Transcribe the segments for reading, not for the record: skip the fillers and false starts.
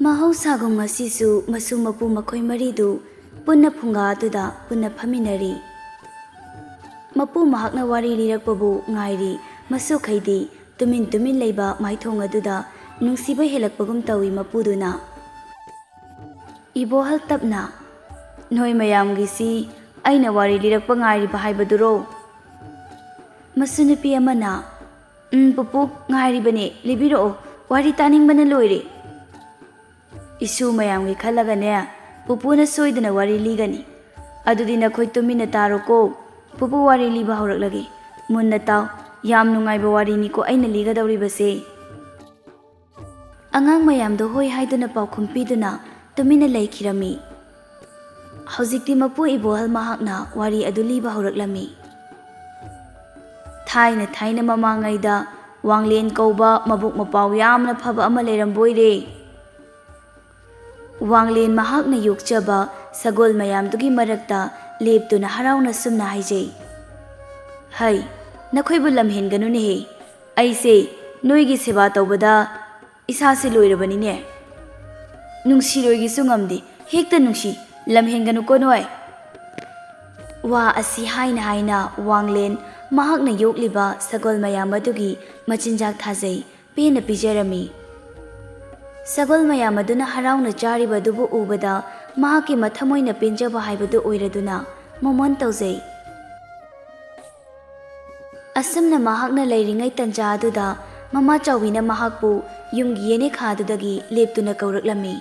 ꯃꯍꯧꯁꯥꯒꯨꯝ ꯉꯁꯤꯁꯨ ꯃꯁꯨ ꯃꯄꯨ ꯃꯈꯣꯏ ꯃꯔꯤꯗꯨ ꯄꯨꯟꯅ ꯐꯨꯡꯒꯥ ꯑꯗꯨꯗ ꯄꯨꯟꯅ ꯐꯝꯃꯤꯟꯅꯔꯤ꯫ ꯃꯄꯨ ꯃꯍꯥꯛꯅ ꯋꯥꯔꯤ ꯂꯤꯔꯛꯄꯕꯨ ꯉꯥꯏꯔꯤ ꯃꯁꯨꯈꯩꯗꯤ ꯇꯨꯃꯤꯟ ꯇꯨꯃꯤꯟ ꯂꯩꯕ ꯃꯥꯏꯊꯣꯡ ꯑꯗꯨꯗ ꯅꯨꯡꯁꯤꯕ ꯍꯦꯜꯂꯛꯄꯒꯨꯝ ꯇꯧꯏ ꯃꯄꯨꯗꯨꯅ꯫ ꯏꯕꯣꯍꯜ ꯇꯞꯅ, "ꯅꯣꯏ ꯃꯌꯥꯝꯒꯤꯁꯤ ꯑꯩꯅ ꯋꯥꯔꯤ ꯂꯤꯔꯛꯄ ꯉꯥꯏꯔꯤꯕ ꯍꯥꯏꯕꯗꯨꯔꯣ?" ꯃꯁꯨꯅꯨꯄꯤ ꯑꯃꯅ, ꯄꯨꯄꯨ ꯉꯥꯏꯔꯤꯕꯅꯦ, ꯂꯤꯕꯤꯔꯛꯑꯣ, ꯋꯥꯔꯤ ꯇꯥꯅꯤꯡꯕꯅ ꯂꯣꯏꯔꯦ." "ꯏꯁꯨ ꯃꯌꯥꯝꯒꯤ ꯈꯜꯂꯒꯅꯦ ꯄꯨꯄꯨꯅ ꯁꯣꯏꯗꯅ ꯋꯥꯔꯤ ꯂꯤꯒꯅꯤ꯫ ꯑꯗꯨꯗꯤ ꯅꯈꯣꯏ ꯇꯨꯃꯤꯟꯅ ꯇꯥꯔꯣꯀꯣ, ꯄꯨꯄꯨ ꯋꯥꯔꯤ ꯂꯤꯕ ꯍꯧꯔꯛꯂꯒꯦ, ꯃꯨꯟꯅ ꯇꯥꯎ, ꯌꯥꯝ ꯅꯨꯡꯉꯥꯏꯕ ꯋꯥꯔꯤꯅꯤꯀꯣ ꯑꯩꯅ ꯂꯤꯒꯗꯧꯔꯤꯕꯁꯦ." ꯑꯉꯥꯡ ꯃꯌꯥꯝꯗꯣ ꯍꯣꯏ ꯍꯥꯏꯗꯨꯅ ꯄꯥꯎꯈꯨꯝ ꯄꯤꯗꯨꯅ ꯇꯨꯃꯤꯟꯅ ꯂꯩꯈꯤꯔꯝꯃꯤ꯫ ꯍꯧꯖꯤꯛꯇꯤ ꯃꯄꯨ ꯏꯕꯣꯍꯜ ꯃꯍꯥꯛꯅ ꯋꯥꯔꯤ ꯑꯗꯨ ꯂꯤꯕ ꯍꯧꯔꯛꯂꯝꯃꯤ꯫ "ꯊꯥꯏꯅ ꯊꯥꯏꯅ ꯃꯃꯥꯡꯉꯩꯗ ꯋꯥꯡꯂꯦꯟ ꯀꯧꯕ ꯃꯕꯨꯛ ꯃꯄꯥꯎ ꯌꯥꯝꯅ ꯐꯕ ꯑꯃ ꯂꯩꯔꯝꯕꯣꯏꯔꯦ꯫ ꯋꯥꯡꯂꯦꯟ ꯃꯍꯥꯛꯅ ꯌꯣꯛꯆꯕ ꯁꯒꯣꯜ ꯃꯌꯥꯝꯗꯨꯒꯤ ꯃꯔꯛꯇ ꯂꯦꯞꯇꯨꯅ ꯍꯔꯥꯎꯅ ꯁꯨꯝꯅ ꯍꯥꯏꯖꯩ, 'ꯍꯩ, ꯅꯈꯣꯏꯕꯨ ꯂꯝꯍꯦꯟꯒꯅꯨꯅꯦꯍꯦ, ꯑꯩꯁꯦ ꯅꯣꯏꯒꯤ ꯁꯦꯕꯥ ꯇꯧꯕꯗ ꯏꯁꯥꯁꯦ ꯂꯣꯏꯔꯕꯅꯤꯅꯦ꯫ ꯅꯨꯡꯁꯤꯔꯣꯏꯒꯤꯁꯨ ꯉꯝꯗꯦ, ꯍꯦꯛꯇ ꯅꯨꯡꯁꯤ, ꯂꯝꯍꯦꯟꯒꯅꯨꯀꯣ ꯅꯣꯏ." ꯋꯥ ꯑꯁꯤ ꯍꯥꯏꯅ ꯍꯥꯏꯅ ꯋꯥꯡꯂꯦꯟ ꯃꯍꯥꯛꯅ ꯌꯣꯛꯂꯤꯕ ꯁꯒꯣꯜ ꯃꯌꯥꯝ ꯑꯗꯨꯒꯤ ꯃꯆꯤꯟꯖꯥꯛ ꯊꯥꯖꯩ, ꯄꯦꯟꯅ ꯄꯤꯖꯔꯝꯃꯤ꯫ ꯁꯒꯣꯜ ꯃꯌꯥꯝ ꯑꯗꯨꯅ ꯍꯔꯥꯎꯅ ꯆꯥꯔꯤꯕ ꯑꯗꯨꯕꯨ ꯎꯕꯗ ꯃꯍꯥꯛꯀꯤ ꯃꯊꯃꯣꯏꯅ ꯄꯦꯟꯖꯕ ꯍꯥꯏꯕꯗꯨ ꯑꯣꯏꯔꯗꯨꯅ ꯃꯣꯃꯣꯟ ꯇꯧꯖꯩ꯫ ꯑꯁꯨꯝꯅ ꯃꯍꯥꯛꯅ ꯂꯩꯔꯤꯉꯩ ꯇꯟꯖꯥ ꯑꯗꯨꯗ ꯃꯃꯥ ꯆꯥꯎꯕꯤꯅ ꯃꯍꯥꯛꯄꯨ ꯌꯨꯝꯒꯤ ꯌꯦꯅꯦꯈꯥꯗꯨꯗꯒꯤ ꯂꯦꯞꯇꯨꯅ ꯀꯧꯔꯛꯂꯝꯃꯤ꯫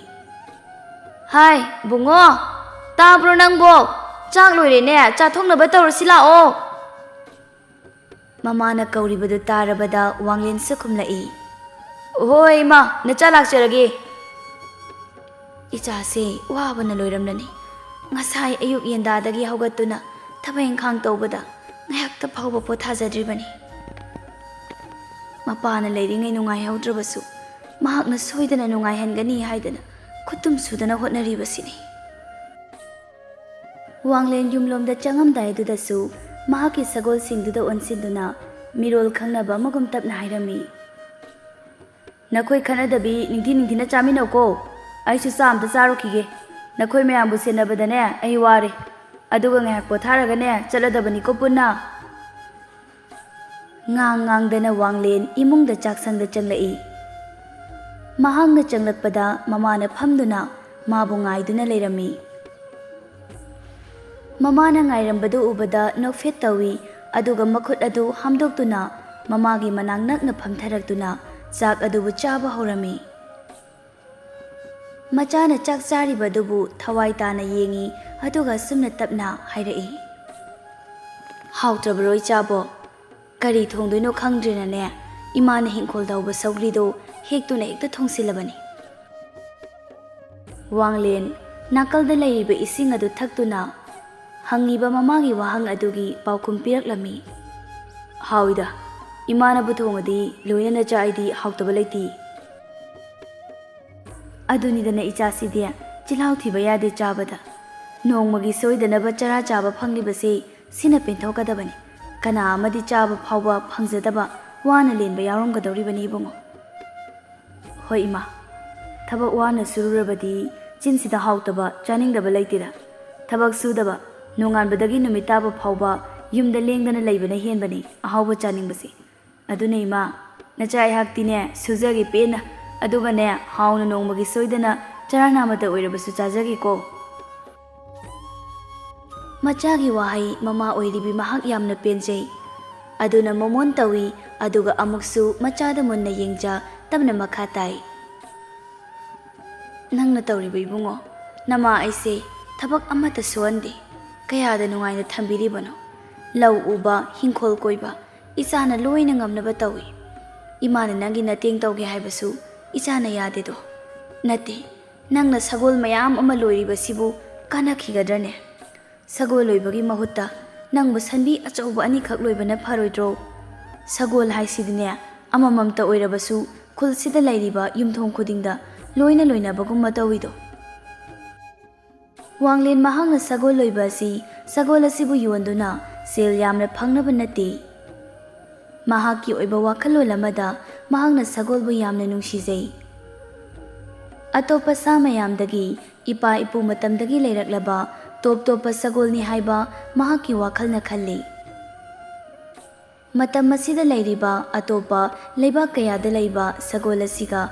"ꯍꯥꯏ ꯕꯨꯡꯉꯣ, ꯇꯥꯕ꯭ꯔꯣ ꯅꯪꯕꯣ? ꯆꯥꯛ ꯂꯣꯏꯔꯦꯅꯦ, ꯆꯥꯊꯣꯛꯅꯕ ꯇꯧꯔꯁꯤ ꯂꯥꯛꯑꯣ." ꯃꯃꯥꯅ ꯀꯧꯔꯤꯕꯗꯨ ꯇꯥꯔꯕꯗ ꯋꯥꯡꯂꯦꯟꯁꯨ ꯈꯨꯝꯂꯛꯏ, "ꯍꯣꯏ ꯏꯃꯥ, ꯅꯆꯥ ꯂꯥꯛꯆꯔꯒꯦ." ꯏꯆꯥꯁꯦ ꯋꯥꯕꯅ ꯂꯣꯏꯔꯝꯂꯅꯤ, ꯉꯁꯥꯏ ꯑꯌꯨꯛ ꯌꯦꯟꯗꯥꯗꯒꯤ ꯍꯧꯒꯠꯇꯨꯅ ꯊꯕꯛ ꯏꯪꯈꯥꯡ ꯇꯧꯕꯗ ꯉꯥꯏꯍꯥꯛꯇ ꯐꯥꯎꯕ ꯄꯣꯊꯥꯖꯗ꯭ꯔꯤꯕꯅꯤ꯫ ꯃꯄꯥꯅ ꯂꯩꯔꯤꯉꯩ ꯅꯨꯡꯉꯥꯏꯍꯧꯗ꯭ꯔꯕꯁꯨ ꯃꯍꯥꯛꯅ ꯁꯣꯏꯗꯅ ꯅꯨꯡꯉꯥꯏꯍꯟꯒꯅꯤ ꯍꯥꯏꯗꯅ ꯈꯨꯠꯇꯨꯝ ꯁꯨꯗꯅ ꯍꯣꯠꯅꯔꯤꯕꯁꯤꯅꯤ꯫ ꯋꯥꯡꯂꯦꯟ ꯌꯨꯝꯂꯣꯝꯗ ꯆꯪꯉꯝꯗꯥꯏ ꯑꯗꯨꯗꯁꯨ ꯃꯍꯥꯛꯀꯤ ꯁꯒꯣꯜꯁꯤꯡꯗꯨꯗ ꯑꯣꯟꯁꯤꯟꯗꯨꯅ ꯃꯤꯔꯣꯜ ꯈꯪꯅꯕ ꯑꯃꯒꯨꯝ ꯇꯞꯅ ꯍꯥꯏꯔꯝꯃꯤ, "ꯅꯈꯣꯏ ꯈꯠꯅꯗꯕꯤ ꯅꯤꯡꯊꯤꯅ ꯆꯥꯃꯤꯟꯅꯧꯀꯣ, ꯑꯩꯁꯨ ꯆꯥ ꯑꯝꯇ ꯆꯥꯔꯨꯈꯤꯒꯦ꯫ ꯅꯈꯣꯏ ꯃꯌꯥꯝꯕꯨ ꯁꯦꯟꯅꯕꯗꯅꯦ ꯑꯩ ꯋꯥꯔꯦ, ꯑꯗꯨꯒ ꯉꯥꯏꯍꯥꯛ ꯄꯣꯊꯥꯔꯒꯅꯦ ꯆꯠꯂꯗꯕꯅꯤꯀꯣ ꯄꯨꯟꯅ." ꯉꯥꯡꯗꯅ ꯋꯥꯡꯂꯦꯟ ꯏꯃꯨꯡꯗ ꯆꯥꯛꯁꯪꯗ ꯆꯪꯂꯛꯏ꯫ ꯃꯍꯥꯛꯅ ꯆꯪꯂꯛꯄꯗ ꯃꯃꯥꯅ ꯐꯝꯗꯨꯅ ꯃꯥꯕꯨ ꯉꯥꯏꯗꯨꯅ ꯂꯩꯔꯝꯃꯤ꯫ ꯃꯃꯥꯅ ꯉꯥꯏꯔꯝꯕꯗꯨ ꯎꯕꯗ ꯅꯣꯛꯐꯦꯠ ꯇꯧꯏ, ꯑꯗꯨꯒ ꯃꯈꯨꯠ ꯑꯗꯨ ꯍꯥꯝꯗꯣꯛꯇꯨꯅ ꯃꯃꯥꯒꯤ ꯃꯅꯥꯛ ꯅꯛꯅ ꯐꯝꯊꯔꯛꯇꯨꯅ ꯆꯥꯛ ꯑꯗꯨꯕꯨ ꯆꯥꯕ ꯍꯧꯔꯝꯃꯤ꯫ ꯃꯆꯥꯅ ꯆꯥꯛ ꯆꯥꯔꯤꯕ ꯑꯗꯨꯕꯨ ꯊꯋꯥꯏ ꯇꯥꯅ ꯌꯦꯡꯏ, ꯑꯗꯨꯒ ꯑꯁꯨꯝꯅ ꯇꯞꯅ ꯍꯥꯏꯔꯛꯏ, "ꯍꯥꯎꯇ꯭ꯔꯕꯔꯣ ꯏꯆꯥꯕꯣ? ꯀꯔꯤ ꯊꯣꯡꯗꯣꯏꯅꯣ ꯈꯪꯗ꯭ꯔꯦꯅꯅꯦ ꯏꯃꯥꯅ ꯍꯤꯡꯈꯣꯜꯗ ꯍꯧꯕ ꯁꯧꯒ꯭ꯔꯤꯗꯣ ꯍꯦꯛꯇꯨꯅ ꯍꯦꯛꯇ ꯊꯣꯡꯁꯤꯜꯂꯕꯅꯤ." ꯋꯥꯡꯂꯦꯟ ꯅꯥꯀꯜꯗ ꯂꯩꯔꯤꯕ ꯏꯁꯤꯡ ꯑꯗꯨ ꯊꯛꯇꯨꯅ ꯍꯪꯉꯤꯕ ꯃꯃꯥꯒꯤ ꯋꯥꯍꯪ ꯑꯗꯨꯒꯤ ꯄꯥꯎꯈꯨꯝ ꯄꯤꯔꯛꯂꯝꯃꯤ꯫ "ꯍꯥꯎꯏꯗ, ꯏꯃꯥꯅꯕꯨ ꯊꯣꯡꯉꯗꯤ ꯂꯣꯏꯅ ꯆꯥ, ꯑꯩꯗꯤ ꯍꯥꯎꯇꯕ ꯂꯩꯇꯦ." "ꯑꯗꯨꯅꯤꯗꯅ ꯏꯆꯥꯁꯤꯗꯤ, ꯆꯤꯜꯍꯥꯎ ꯊꯤꯕ ꯌꯥꯗꯦ ꯆꯥꯕꯗ. ꯅꯣꯡꯃꯒꯤ ꯁꯣꯏꯗꯅꯕ ꯆꯔꯥ ꯆꯥꯕ ꯐꯪꯂꯤꯕꯁꯦ ꯁꯤꯅ ꯄꯦꯟꯊꯣꯛꯀꯗꯕꯅꯤ. ꯀꯅꯥ ꯑꯃꯗꯤ ꯆꯥꯕ ꯐꯥꯎꯕ ꯐꯪꯖꯗꯕ ꯋꯥꯅ ꯂꯦꯟꯕ ꯌꯥꯎꯔꯝꯒꯗꯧꯔꯤꯕꯅꯤ ꯏꯕꯨꯡꯉꯣ." "ꯍꯣꯏ ꯏꯃꯥ, ꯊꯕꯛ ꯋꯥꯅ ꯁꯨꯔꯨꯔꯕꯗꯤ ꯆꯤꯟꯁꯤꯗ ꯍꯥꯎꯇꯕ ꯆꯥꯅꯤꯡꯗꯕ ꯂꯩꯇꯦꯗ. ꯊꯕꯛ ꯁꯨꯗꯕ, ꯅꯣꯡꯉꯥꯟꯕꯗꯒꯤ ꯅꯨꯃꯤꯠ ꯇꯥꯕ ꯐꯥꯎꯕ ꯌꯨꯝꯗ ꯂꯦꯡꯗꯅ ꯂꯩꯕꯅ ꯍꯦꯟꯕꯅꯤ ꯑꯍꯥꯎꯕ ꯆꯥꯅꯤꯡꯕꯁꯦ. ꯑꯗꯨꯅ ꯏꯃꯥ, ꯅꯆꯥ ꯑꯩꯍꯥꯛꯇꯤꯅꯦ ꯁꯨꯖꯒꯦ ꯄꯦꯟꯅ, ꯑꯗꯨꯒꯅꯦ ꯍꯥꯎꯅ ꯅꯣꯡꯃꯒꯤ ꯁꯣꯏꯗꯅ ꯆꯔꯥ ꯅꯥꯝꯃꯇ ꯑꯣꯏꯔꯕꯁꯨ ꯆꯥꯖꯒꯦꯀꯣ." ꯃꯆꯥꯒꯤ ꯋꯥꯍꯩ ꯃꯃꯥ ꯑꯣꯏꯔꯤꯕꯤ ꯃꯍꯥꯛ ꯌꯥꯝꯅ ꯄꯦꯟꯖꯩ, ꯑꯗꯨꯅ ꯃꯣꯃꯣꯟ ꯇꯧꯏ, ꯑꯗꯨꯒ ꯑꯃꯨꯛꯁꯨ ꯃꯆꯥꯗ ꯃꯨꯟꯅ ꯌꯦꯡꯖ ꯇꯞꯅ ꯃꯈꯥ ꯇꯥꯏ, "ꯅꯪꯅ ꯇꯧꯔꯤꯕ ꯏꯕꯨꯡꯉꯣ, ꯅꯃꯥ ꯑꯩꯁꯦ ꯊꯕꯛ ꯑꯃꯠꯇ ꯁꯨꯍꯟꯗꯦ. ꯀꯌꯥꯗ ꯅꯨꯡꯉꯥꯏꯅ ꯊꯝꯕꯤꯔꯤꯕꯅꯣ. ꯂꯧ ꯎꯕ, ꯍꯤꯡꯈꯣꯜ ꯀꯣꯏꯕ ꯏꯆꯥꯅ ꯂꯣꯏꯅ ꯉꯝꯅꯕ ꯇꯧꯏ. ꯏꯃꯥꯅ ꯅꯪꯒꯤ ꯃꯇꯦꯡ ꯇꯧꯒꯦ ꯍꯥꯏꯕꯁꯨ ꯏꯆꯥꯅ ꯌꯥꯗꯦꯗꯣ. ꯅꯠꯇꯦ, ꯅꯪꯅ ꯁꯒꯣꯜ ꯃꯌꯥꯝ ꯑꯃ ꯂꯣꯏꯔꯤꯕꯁꯤꯕꯨ ꯀꯥꯟꯅꯈꯤꯒꯗ꯭ꯔꯅꯦ? ꯁꯒꯣꯜ ꯂꯣꯏꯕꯒꯤ ꯃꯍꯨꯠꯇ ꯅꯪꯕꯨ ꯁꯟꯕꯤ ꯑꯆꯧꯕ ꯑꯅꯤꯈꯛ ꯂꯣꯏꯕꯅ ꯐꯔꯣꯏꯗ꯭ꯔꯣ? ꯁꯒꯣꯜ ꯍꯥꯏꯁꯤꯗꯤꯅꯦ ꯑꯃꯃꯝꯇ ꯑꯣꯏꯔꯕꯁꯨ ꯈꯨꯜꯁꯤꯗ ꯂꯩꯔꯤꯕ ꯌꯨꯝꯊꯣꯡ ꯈꯨꯗꯤꯡꯗ ꯂꯣꯏꯅ ꯂꯣꯏꯅꯕꯒꯨꯝꯕ ꯇꯧꯏꯗꯣ." ꯋꯥꯡꯂꯦꯟ ꯃꯍꯥꯛꯅ ꯁꯒꯣꯜ ꯂꯣꯏꯕ ꯑꯁꯤ ꯁꯒꯣꯜ ꯑꯁꯤꯕꯨ ꯌꯣꯟꯗꯨꯅ ꯁꯦꯜ ꯌꯥꯝꯅ ꯐꯪꯅꯕ ꯅꯠꯇꯦ. ꯃꯍꯥꯛꯀꯤ ꯑꯣꯏꯕ ꯋꯥꯈꯜꯂꯣꯟ ꯑꯃꯗ ꯃꯍꯥꯛꯅ ꯁꯒꯣꯜꯕꯨ ꯌꯥꯝꯅ ꯅꯨꯡꯁꯤꯖꯩ. ꯑꯇꯣꯞꯄ ꯁꯥ ꯃꯌꯥꯝꯗꯒꯤ ꯏꯄꯥ ꯏꯄꯨ ꯃꯇꯝꯗꯒꯤ ꯂꯩꯔꯛꯂꯕ ꯇꯣꯞ ꯇꯣꯞꯄ ꯁꯒꯣꯜꯅꯤ ꯍꯥꯏꯕ ꯃꯍꯥꯛꯀꯤ ꯋꯥꯈꯜꯅ ꯈꯜꯂꯤ꯫ ꯃꯇꯝ ꯑꯁꯤꯗ ꯂꯩꯔꯤꯕ ꯑꯇꯣꯞꯄ ꯂꯩꯕꯥꯛ ꯀꯌꯥꯗ ꯂꯩꯕ ꯁꯒꯣꯜ ꯑꯁꯤꯒ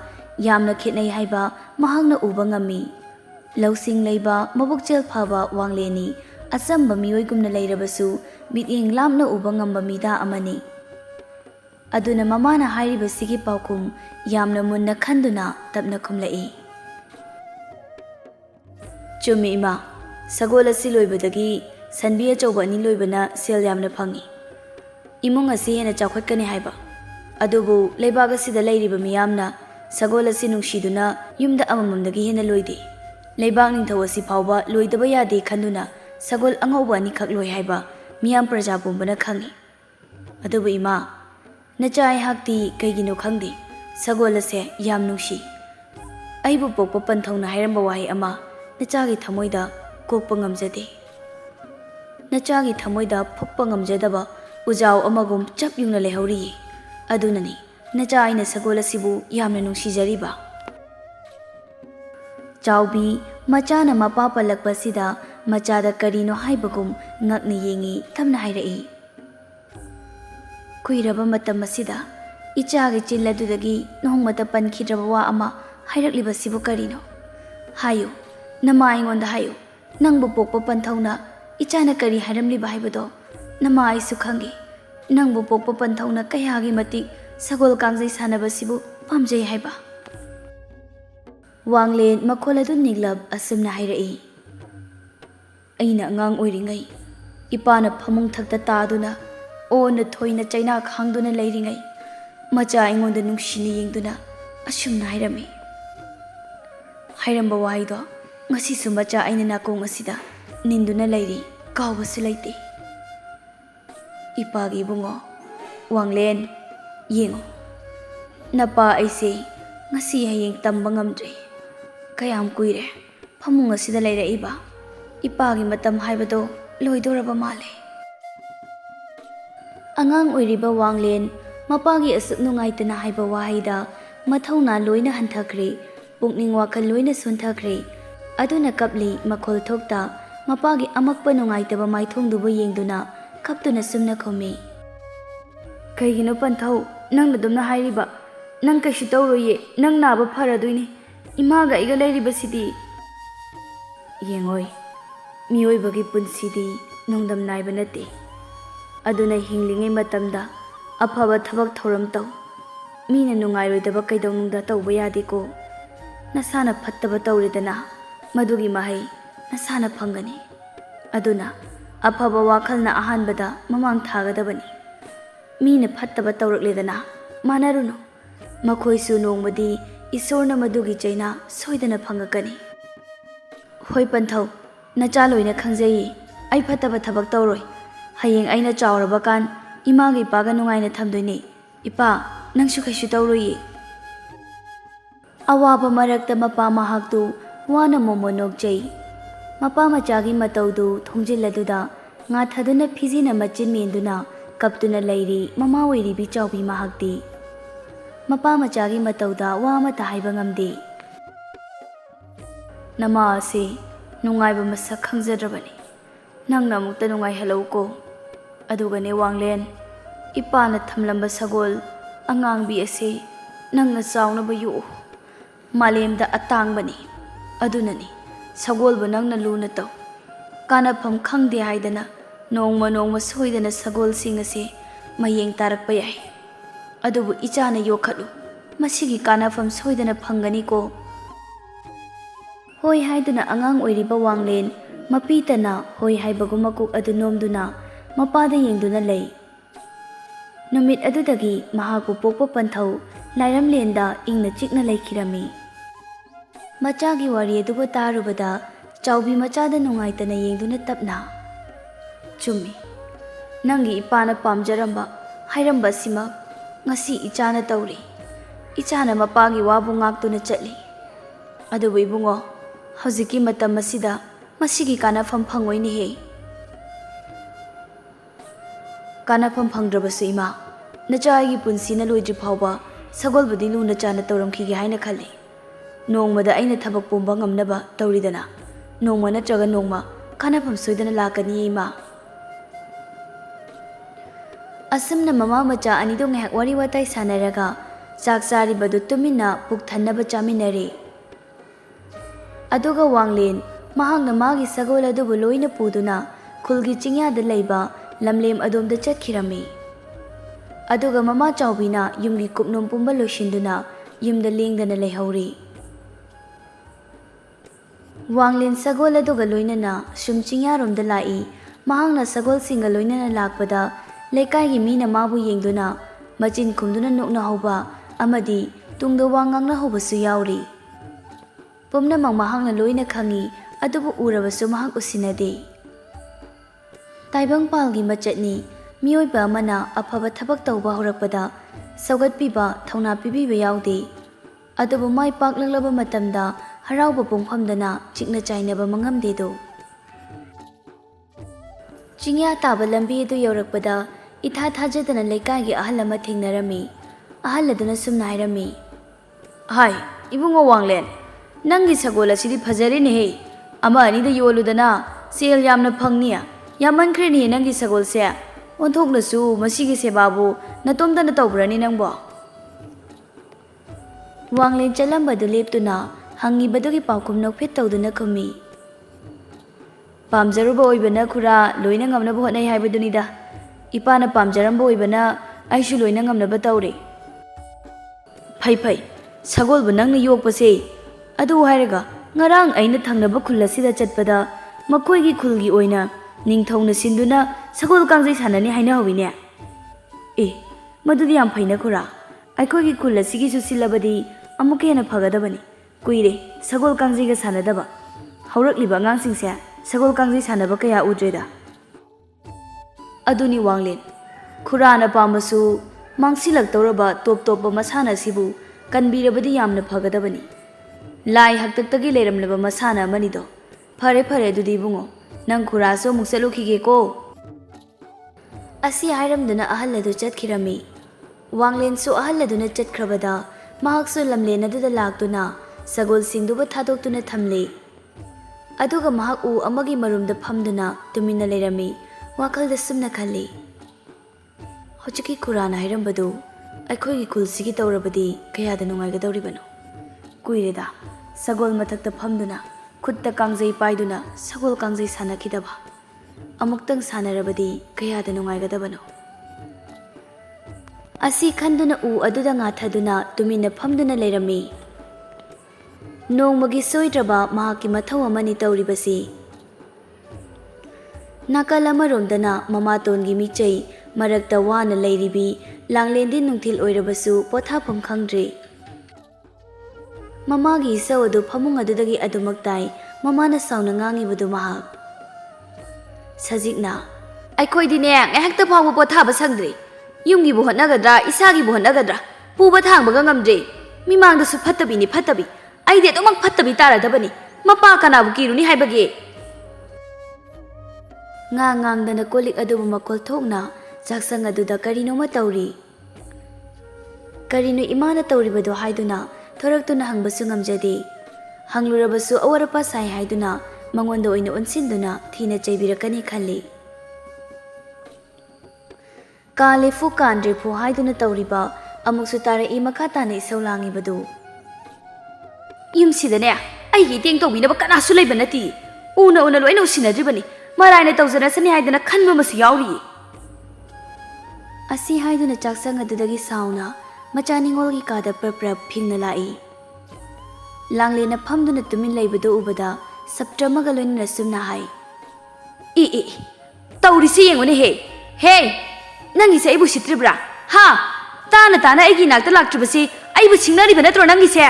ꯌꯥꯝꯅ ꯈꯦꯠꯅꯩ ꯍꯥꯏꯕ ꯃꯍꯥꯛꯅ ꯎꯕ ꯉꯝꯃꯤ꯫ ꯂꯧꯁꯤꯡ ꯂꯩꯕ ꯃꯕꯨꯛꯆꯦꯜ ꯐꯕ ꯋꯥꯡꯂꯦꯟꯅꯤ ꯑꯆꯝꯕ ꯃꯤꯑꯣꯏꯒꯨꯝꯅ ꯂꯩꯔꯕꯁꯨ ꯃꯤꯠꯌꯦꯡ ꯂꯥꯞꯅ ꯎꯕ ꯉꯝꯕ ꯃꯤꯗꯥ ꯑꯃꯅꯤ꯫ ꯑꯗꯨꯅ ꯃꯃꯥꯅ ꯍꯥꯏꯔꯤꯕꯁꯤꯒꯤ ꯄꯥꯎꯈꯨꯝ ꯌꯥꯝꯅ ꯃꯨꯟꯅ ꯈꯟꯗꯨꯅ ꯇꯞꯅ ꯈꯨꯝꯂꯛꯏ꯫ ꯆꯨꯝꯃꯤ ꯏꯃꯥ, ꯁꯒꯣꯜ ꯑꯁꯤ ꯂꯣꯏꯕꯗꯒꯤ ꯁꯟꯕꯤ ꯑꯆꯧꯕ 2 ꯂꯣꯏꯕꯅ ꯁꯦꯜ ꯌꯥꯝꯅ ꯐꯪꯏ꯫ ꯏꯃꯨꯡ ꯑꯁꯤ ꯍꯦꯟꯅ ꯆꯥꯎꯈꯠꯀꯅꯤ ꯍꯥꯏꯕ꯫ ꯑꯗꯨꯕꯨ ꯂꯩꯕꯥꯛ ꯑꯁꯤꯗ ꯂꯩꯔꯤꯕ ꯃꯤꯌꯥꯝꯅ ꯁꯒꯣꯜ ꯑꯁꯤ ꯅꯨꯡꯁꯤꯗꯨꯅ ꯌꯨꯝꯗ ꯑꯃꯃꯝꯗꯒꯤ ꯍꯦꯟꯅ ꯂꯣꯏꯗꯦ꯫ ꯂꯩꯕꯥꯛ ꯅꯤꯡꯊꯧ ꯑꯁꯤ ꯐꯥꯎꯕ ꯂꯣꯏꯗꯕ ꯌꯥꯗꯦ ꯈꯟꯗꯨꯅ ꯁꯒꯣꯜ ꯑꯉꯧꯕ 2ꯈꯛ ꯂꯣꯏ ꯍꯥꯏꯕ ꯃꯤꯌꯥꯝ ꯄ꯭ꯔꯖꯥ ꯄꯨꯝꯕꯅ ꯈꯪꯏ꯫ ꯑꯗꯨꯕꯨ ꯏꯃꯥ, ꯅꯆꯥ ꯑꯩꯍꯥꯛꯇꯤ ꯀꯩꯒꯤꯅꯣ ꯈꯪꯗꯦ ꯁꯒꯣꯜ ꯑꯁꯦ ꯌꯥꯝ ꯅꯨꯡꯁꯤ꯫ ꯑꯩꯕꯨ ꯄꯣꯛꯄ ꯄꯟꯊꯧꯅ ꯍꯥꯏꯔꯝꯕ ꯋꯥꯍꯩ ꯑꯃ ꯅꯆꯥꯒꯤ ꯊꯃꯣꯏꯗ ꯀꯣꯛꯄ ꯉꯝꯖꯗꯦ꯫ ꯅꯆꯥꯒꯤ ꯊꯃꯣꯏꯗ ꯐꯨꯛꯄ ꯉꯝꯖꯗꯕ ꯎꯖꯥꯎ ꯑꯃꯒꯨꯝ ꯆꯞ ꯌꯨꯡꯅ ꯂꯩꯍꯧꯔꯤꯌꯦ꯫ ꯑꯗꯨꯅꯅꯤ ꯅꯆꯥ ꯑꯩꯅ ꯁꯒꯣꯜ ꯑꯁꯤꯕꯨ ꯌꯥꯝꯅ ꯅꯨꯡꯁꯤꯖꯔꯤꯕ꯫ ꯆꯥꯎꯕꯤ ꯃꯆꯥꯅ ꯃꯄꯥ ꯄꯜꯂꯛꯄꯁꯤꯗ ꯃꯆꯥꯗ ꯀꯔꯤꯅꯣ ꯍꯥꯏꯕꯒꯨꯝ ꯉꯛꯅ ꯌꯦꯡꯉꯤ, ꯇꯞꯅ ꯍꯥꯏꯔꯛꯏ꯫ ꯀꯨꯏꯔꯕ ꯃꯇꯝ ꯑꯁꯤꯗ ꯏꯆꯥꯒꯤ ꯆꯤꯟ ꯑꯗꯨꯗꯒꯤ ꯅꯣꯡꯃꯇ ꯄꯟꯈꯤꯗ꯭ꯔꯕ ꯋꯥ ꯑꯃ ꯍꯥꯏꯔꯛꯂꯤꯕꯁꯤꯕꯨ ꯀꯔꯤꯅꯣ? ꯍꯥꯏꯌꯨ, ꯅꯃꯥ ꯑꯩꯉꯣꯟꯗ ꯍꯥꯏꯌꯨ꯫ ꯅꯪꯕꯨ ꯄꯣꯛꯄ ꯄꯟꯊꯧꯅ ꯏꯆꯥꯅ ꯀꯔꯤ ꯍꯥꯏꯔꯝꯂꯤꯕ ꯍꯥꯏꯕꯗꯣ ꯅꯃꯥ ꯑꯩꯁꯨ ꯈꯪꯏ꯫ ꯅꯪꯕꯨ ꯄꯣꯛꯄ ꯄꯟꯊꯧꯅ ꯀꯌꯥꯒꯤ ꯃꯇꯤꯛ ꯁꯒꯣꯜ ꯀꯥꯡꯖꯩ ꯁꯥꯟꯅꯕꯁꯤꯕꯨ ꯄꯥꯝꯖꯩ ꯍꯥꯏꯕ꯫ ꯋꯥꯡꯂꯦꯟ ꯃꯈꯣꯜ ꯑꯗꯨ ꯅꯤꯛꯂꯞ ꯑꯁꯨꯝꯅ ꯍꯥꯏꯔꯛꯏ꯫ ꯑꯩꯅ ꯑꯉꯥꯡ ꯑꯣꯏꯔꯤꯉꯩ ꯏꯄꯥꯅ ꯐꯃꯨꯡꯊꯛꯇ ꯇꯥꯗꯨꯅ ꯑꯣꯟꯅ ꯊꯣꯏꯅ ꯆꯩꯅꯥ ꯈꯥꯡꯗꯨꯅ ꯂꯩꯔꯤꯉꯩ ꯃꯆꯥ ꯑꯩꯉꯣꯟꯗ ꯅꯨꯡꯁꯤꯅ ꯌꯦꯡꯗꯨꯅ ꯑꯁꯨꯝꯅ ꯍꯥꯏꯔꯝꯃꯤ꯫ ꯍꯥꯏꯔꯝꯕ ꯋꯥꯍꯩꯗꯣ ꯉꯁꯤꯁꯨ ꯃꯆꯥ ꯑꯩꯅ ꯅꯥꯀꯣꯡ ꯑꯁꯤꯗ ꯅꯤꯟꯗꯨꯅ ꯂꯩꯔꯤ, ꯀꯥꯎꯕꯁꯨ ꯂꯩꯇꯦ꯫ ꯏꯄꯥꯒꯤ ꯏꯕꯨꯡꯉꯣ ꯋꯥꯡꯂꯦꯟ, ꯌꯦꯡꯉꯨ, ꯅꯄꯥ ꯑꯩꯁꯦ ꯉꯁꯤ ꯍꯌꯦꯡ ꯇꯝꯕ ꯉꯝꯗ꯭ꯔꯦ꯫ ꯀꯌꯥꯝ ꯀꯨꯏꯔꯦ ꯐꯃꯨꯡ ꯑꯁꯤꯗ ꯂꯩꯔꯛꯏꯕ꯫ ꯏꯄꯥꯒꯤ ꯃꯇꯝ ꯍꯥꯏꯕꯗꯣ ꯂꯣꯏꯗꯧꯔꯕ ꯃꯥꯜꯂꯦ꯫ ꯑꯉꯥꯡ ꯑꯣꯏꯔꯤꯕ ꯋꯥꯡꯂꯦꯟ ꯃꯄꯥꯒꯤ ꯑꯁꯨꯛ ꯅꯨꯡꯉꯥꯏꯇꯅ ꯍꯥꯏꯕ ꯋꯥꯍꯩꯗ ꯃꯊꯧꯅꯥ ꯂꯣꯏꯅ ꯍꯟꯊꯈ꯭ꯔꯦ, ꯄꯨꯛꯅꯤꯡ ꯋꯥꯈꯜ ꯂꯣꯏꯅ ꯁꯣꯟꯊꯈ꯭ꯔꯦ꯫ ꯑꯗꯨꯅ ꯀꯞꯂꯤ ꯃꯈꯣꯜ ꯊꯣꯛꯇ ꯃꯄꯥꯒꯤ ꯑꯃꯛꯄ ꯅꯨꯡꯉꯥꯏꯇꯕ ꯃꯥꯏꯊꯣꯡꯗꯨꯕꯨ ꯌꯦꯡꯗꯨꯅ ꯀꯞꯇꯨꯅ ꯁꯨꯝꯅ ꯈꯨꯝꯃꯤ꯫ ꯀꯩꯒꯤꯅꯣ ꯄꯟꯊꯧ ꯅꯪꯅ ꯑꯗꯨꯝꯅ ꯍꯥꯏꯔꯤꯕ? ꯅꯪ ꯀꯩꯁꯨ ꯇꯧꯔꯣꯏꯌꯦ, ꯅꯪ ꯅꯥꯕ ꯐꯔꯗꯣꯏꯅꯤ꯫ ꯏꯃꯥꯒ ꯑꯩꯒ ꯂꯩꯔꯤꯕꯁꯤꯗꯤ꯫ ꯌꯦꯡꯉꯣꯏ, ꯃꯤꯑꯣꯏꯕꯒꯤ ꯄꯨꯟꯁꯤꯗꯤ ꯅꯣꯡꯗꯝ ꯅꯥꯏꯕ ꯅꯠꯇꯦ꯫ ꯑꯗꯨꯅ ꯍꯤꯡꯂꯤꯉꯩ ꯃꯇꯝꯗ ꯑꯐꯕ ꯊꯕꯛ ꯊꯧꯔꯝ ꯇꯧ꯫ ꯃꯤꯅ ꯅꯨꯡꯉꯥꯏꯔꯣꯏꯗꯕ ꯀꯩꯗꯧꯅꯨꯡꯗ ꯇꯧꯕ ꯌꯥꯗꯦꯀꯣ꯫ ꯅꯁꯥꯅ ꯐꯠꯇꯕ ꯇꯧꯔꯦꯗꯅ ꯃꯗꯨꯒꯤ ꯃꯍꯩ ꯅꯁꯥꯅ ꯐꯪꯒꯅꯤ꯫ ꯑꯗꯨꯅ ꯑꯐꯕ ꯋꯥꯈꯜꯅ ꯑꯍꯥꯟꯕꯗ ꯃꯃꯥꯡ ꯊꯥꯒꯗꯕꯅꯤ꯫ ꯃꯤꯅ ꯐꯠꯇꯕ ꯇꯧꯔꯛꯂꯦꯗꯅ ꯃꯥꯟꯅꯔꯨꯅꯨ꯫ ꯃꯈꯣꯏꯁꯨ ꯅꯣꯡꯃꯗꯤ ꯏꯁꯣꯔꯅ ꯃꯗꯨꯒꯤ ꯆꯩꯅꯥ ꯁꯣꯏꯗꯅ ꯐꯪꯉꯛꯀꯅꯤ꯫ ꯍꯣꯏ ꯄꯟꯊꯧ, ꯅꯆꯥ ꯂꯣꯏꯅ ꯈꯪꯖꯩꯌꯦ꯫ ꯑꯩ ꯐꯠꯇꯕ ꯊꯕꯛ ꯇꯧꯔꯣꯏ꯫ ꯍꯌꯦꯡ ꯑꯩꯅ ꯆꯥꯎꯔꯕꯀꯥꯟ ꯏꯃꯥꯒ ꯏꯄꯥꯒ ꯅꯨꯡꯉꯥꯏꯅ ꯊꯝꯗꯣꯏꯅꯦ꯫ ꯏꯄꯥ, ꯅꯪꯁꯨ ꯀꯩꯁꯨ ꯇꯧꯔꯣꯏꯌꯦ꯫ ꯑꯋꯥꯕ ꯃꯔꯛꯇ ꯃꯄꯥ ꯃꯍꯥꯛꯇꯨ ꯋꯥꯅ ꯃꯣꯃꯣꯟ ꯅꯣꯛꯆꯩ꯫ ꯃꯄꯥ ꯃꯆꯥꯒꯤ ꯃꯇꯧꯗꯨ ꯊꯣꯡꯖꯤꯜ ꯑꯗꯨꯗ ꯉꯥꯊꯗꯨꯅ ꯐꯤꯖꯤꯅ ꯃꯆꯤꯟ ꯃꯦꯟꯗꯨꯅ ꯀꯞꯇꯨꯅ ꯂꯩꯔꯤ ꯃꯃꯥ ꯑꯣꯏꯔꯤꯕꯤ ꯆꯥꯎꯕꯤ ꯃꯍꯥꯛꯇꯤ꯫ ꯃꯄꯥ ꯃꯆꯥꯒꯤ ꯃꯇꯧꯗ ꯋꯥ ꯑꯃꯠꯇ ꯍꯥꯏꯕ ꯉꯝꯗꯦ꯫ ꯅꯃꯥ ꯑꯁꯤ ꯅꯨꯡꯉꯥꯏꯕ ꯃꯁꯛ ꯈꯪꯖꯗ꯭ꯔꯕꯅꯤ꯫ ꯅꯪꯅ ꯑꯃꯨꯛꯇ ꯅꯨꯡꯉꯥꯏꯍꯜꯂꯧꯀꯣ꯫ ꯑꯗꯨꯒꯅꯦ ꯋꯥꯡꯂꯦꯟ, ꯏꯄꯥꯅ ꯊꯝꯂꯝꯕ ꯁꯒꯣꯜ ꯑꯉꯥꯡꯕꯤ ꯑꯁꯤ ꯅꯪꯅ ꯆꯥꯎꯅꯕ ꯌꯣꯛꯎ꯫ ꯃꯥꯂꯦꯝꯗ ꯑꯇꯥꯡꯕꯅꯤ꯫ ꯑꯗꯨꯅꯅꯤ ꯁꯒꯣꯜꯕꯨ ꯅꯪꯅ ꯂꯨꯅ ꯇꯧ꯫ ꯀꯥꯟꯅꯐꯝ ꯈꯪꯗꯦ ꯍꯥꯏꯗꯅ ꯅꯣꯡꯃ ꯁꯣꯏꯗꯅ ꯁꯒꯣꯜꯁꯤꯡ ꯑꯁꯤ ꯃꯌꯦꯡ ꯇꯥꯔꯛꯄ ꯌꯥꯏ꯫ ꯑꯗꯨꯕꯨ ꯏꯆꯥꯅ ꯌꯣꯛꯈꯠꯂꯨ, ꯃꯁꯤꯒꯤ ꯀꯥꯟꯅꯐꯝ ꯁꯣꯏꯗꯅ ꯐꯪꯒꯅꯤꯀꯣ꯫ ꯍꯣꯏ ꯍꯥꯏꯗꯨꯅ ꯑꯉꯥꯡ ꯑꯣꯏꯔꯤꯕ ꯋꯥꯡꯂꯦꯟ ꯃꯄꯤꯇꯅ ꯍꯣꯏ ꯍꯥꯏꯕꯒꯨꯝ ꯃꯀꯣꯛ ꯑꯗꯨ ꯅꯣꯝꯗꯨꯅ ꯃꯄꯥꯗ ꯌꯦꯡꯗꯨꯅ ꯂꯩ꯫ ꯅꯨꯃꯤꯠ ꯑꯗꯨꯗꯒꯤ ꯃꯍꯥꯛꯄꯨ ꯄꯣꯛꯄ ꯄꯟꯊꯧ ꯂꯥꯏꯔꯝꯂꯦꯟꯗ ꯏꯪꯅ ꯆꯤꯛꯅ ꯂꯩꯈꯤꯔꯝꯃꯤ꯫ ꯃꯆꯥꯒꯤ ꯋꯥꯔꯤ ꯑꯗꯨꯕꯨ ꯇꯥꯔꯨꯕꯗ ꯆꯥꯎꯕꯤ ꯃꯆꯥꯗ ꯅꯨꯡꯉꯥꯏꯇꯅ ꯌꯦꯡꯗꯨꯅ ꯇꯞꯅ, ꯆꯨꯝꯃꯤ, ꯅꯪꯒꯤ ꯏꯄꯥꯅ ꯄꯥꯝꯖꯔꯝꯕ ꯍꯥꯏꯔꯝꯕ ꯑꯁꯤꯃꯛ ꯉꯁꯤ ꯏꯆꯥꯅ ꯇꯧꯔꯤ꯫ ꯏꯆꯥꯅ ꯃꯄꯥꯒꯤ ꯋꯥꯕꯨ ꯉꯥꯛꯇꯨꯅ ꯆꯠꯂꯤ꯫ ꯑꯗꯨꯕꯨ ꯏꯕꯨꯡꯉꯣ, ꯍꯧꯖꯤꯛꯀꯤ ꯃꯇꯝ ꯑꯁꯤꯗ ꯃꯁꯤꯒꯤ ꯀꯥꯟꯅꯐꯝ ꯐꯪꯉꯣꯏꯅꯦꯍꯦ꯫ ꯀꯥꯟꯅꯐꯝ ꯐꯪꯗ꯭ꯔꯕꯁꯨ ꯏꯃꯥ, ꯅꯆꯥ ꯑꯩꯒꯤ ꯄꯨꯟꯁꯤꯅ ꯂꯣꯏꯗ꯭ꯔꯤ ꯐꯥꯎꯕ ꯁꯒꯣꯜꯕꯨꯗꯤ ꯂꯨꯅ ꯆꯥꯟꯅ ꯇꯧꯔꯝꯈꯤꯒꯦ ꯍꯥꯏꯅ ꯈꯜꯂꯤ꯫ Nongmada aina thabak pumba ngamnaba tawridana. Nongma natraga nongma kanapam soidana lakani ima. Asumna mama macha anido ngahak wari watai sanaraga chak charibadu tumina puk thannaba chaminare. Aduga Wanglen mahangna magi sagol adubu loina puduna khulgi chingyada leiba lamlem adomda chatkirami. Aduga mama chawbina yumgi kupnum pumba loishinduna yumda lengdana leihori. Wanglen sagol aduga loinana sum chingyaromda lai mahangna sagol singa loinana lakpada lekai mina mabu yengduna machin khumduna nokna hoba amadi tungda wangangna hobasu yauri. Pumna mahangna loina khangi adubu urabasu mahang usinade. Taibang palgi machatni miyoiba amana afaba thabak tawba horakpada saugatpiba thawna pibiba yaude. Adubu mai paklaglaba matamda harauba pungphamdana chikna chainaba mangamdedo. Chingya taba lambi edu yaurakpada itha thajadana leikaigi ahal ama thengnarami. Ahal aduna sumna hairami. Hai, ibungo Wanglen, nangi sagol asidi phajarine he. Ama anida yoludana sel yamna phangniya. Yamankhre ni nangi sagol se. Onthoknasu masigi sebabu natomdana tawbrani nangbo. Wanglen chalambadu leptuna hangi badugi paukum nokphet tawduna khumi. Pamjaruba oibana khura loina ngamnaba hotnai haibadunida. Ipana pamjaramba oibana aishu loina ngamnaba tawre. Phai sagolbu nangna yokpase adu hairaga ngarang aina thangnaba khul asida chatpada makoigi khulgi oina ningthongna sinduna sagol kangjai sanani haina hawine. Madudi yam phaina khura aikoigi khul asigi su silabadi amuke hena phagadabani. Kuire sagol kangjai ga sanadaba. Haurakliba ngangsingse sagol kangjai sanaba kaya udreda. Aduni Wanglen khurana pamasu mangsilak tawraba top masana sibu kanbirabadi yamna phagadabani. Lai haktaktagi leiramlaba masana amanido. Phare adudi bungo nang khuraso amuk chalukhige ko. Asi hairamduna ahal adu chatkirami. Wanglen su ahal aduna chatkrabada mahaksu lamlen aduda laktuna sagol singduba thadoktuna thamle. Aduga mahak u amagi marumda phamduna tumina leirami. Wakalda sumna khalli. Hojiki khurana hairambadu aikoigi khulsigi tawrabadi kayada nungaigadawribano. Kuireda sagol mathakta phamduna khutta kangjai paiduna sagol kangjai sanakidaba. Amuktang sanarabadi kayada nungaigadabano. Asi khanduna u aduda ngathaduna tumina phamduna leirami. Nongmagi soidraba mahaki mathau amani tawribasi. Nakal amaromdana mamatongi michai marakta wana leiribi langlendi nungthil oirabasu pothapam khangdre. Mamagi isau adu phamung adudagi adumaktai mamana sauna ngangibadu mahak. Sajikna aikoidine ngahakta phawu pothaba sangdre. Yumgi bu hotnagadra isagi bu hotnagadra puba thangbaga ngamdre. Mimangdasu phattabi. Aide adumak phattabi taradabani. Mapa kanabu kiruni haibage. Ngang kolik adubu makol thokna jaksang aduda karinoma tawri. Karino imana tawribado haiduna thoraktuna hangbasu ngamjade. Hanglurabasu awarapa sai haiduna mangonda oina onsinduna thina chaibirakani khalli. Kalefu kandrefu haiduna tawriba amuksu tara imakha tana isau langibadu. Yumsidane aigi teng tawbinaba kanasu leiba nati. Una loina usinadribani. Maraina tawjarasani haiduna khanba masu yauri. Asi haiduna chaksang adudagi sauna macha Ningolgi kada prap phingna lai. Langlena phamduna tumin leibadu ubada saptramaga loina sumna hai. Tawrisi yengone he nangi se aibu sitribra ha tana aigi nakta laktribasi aibu singnariba natro nangi se.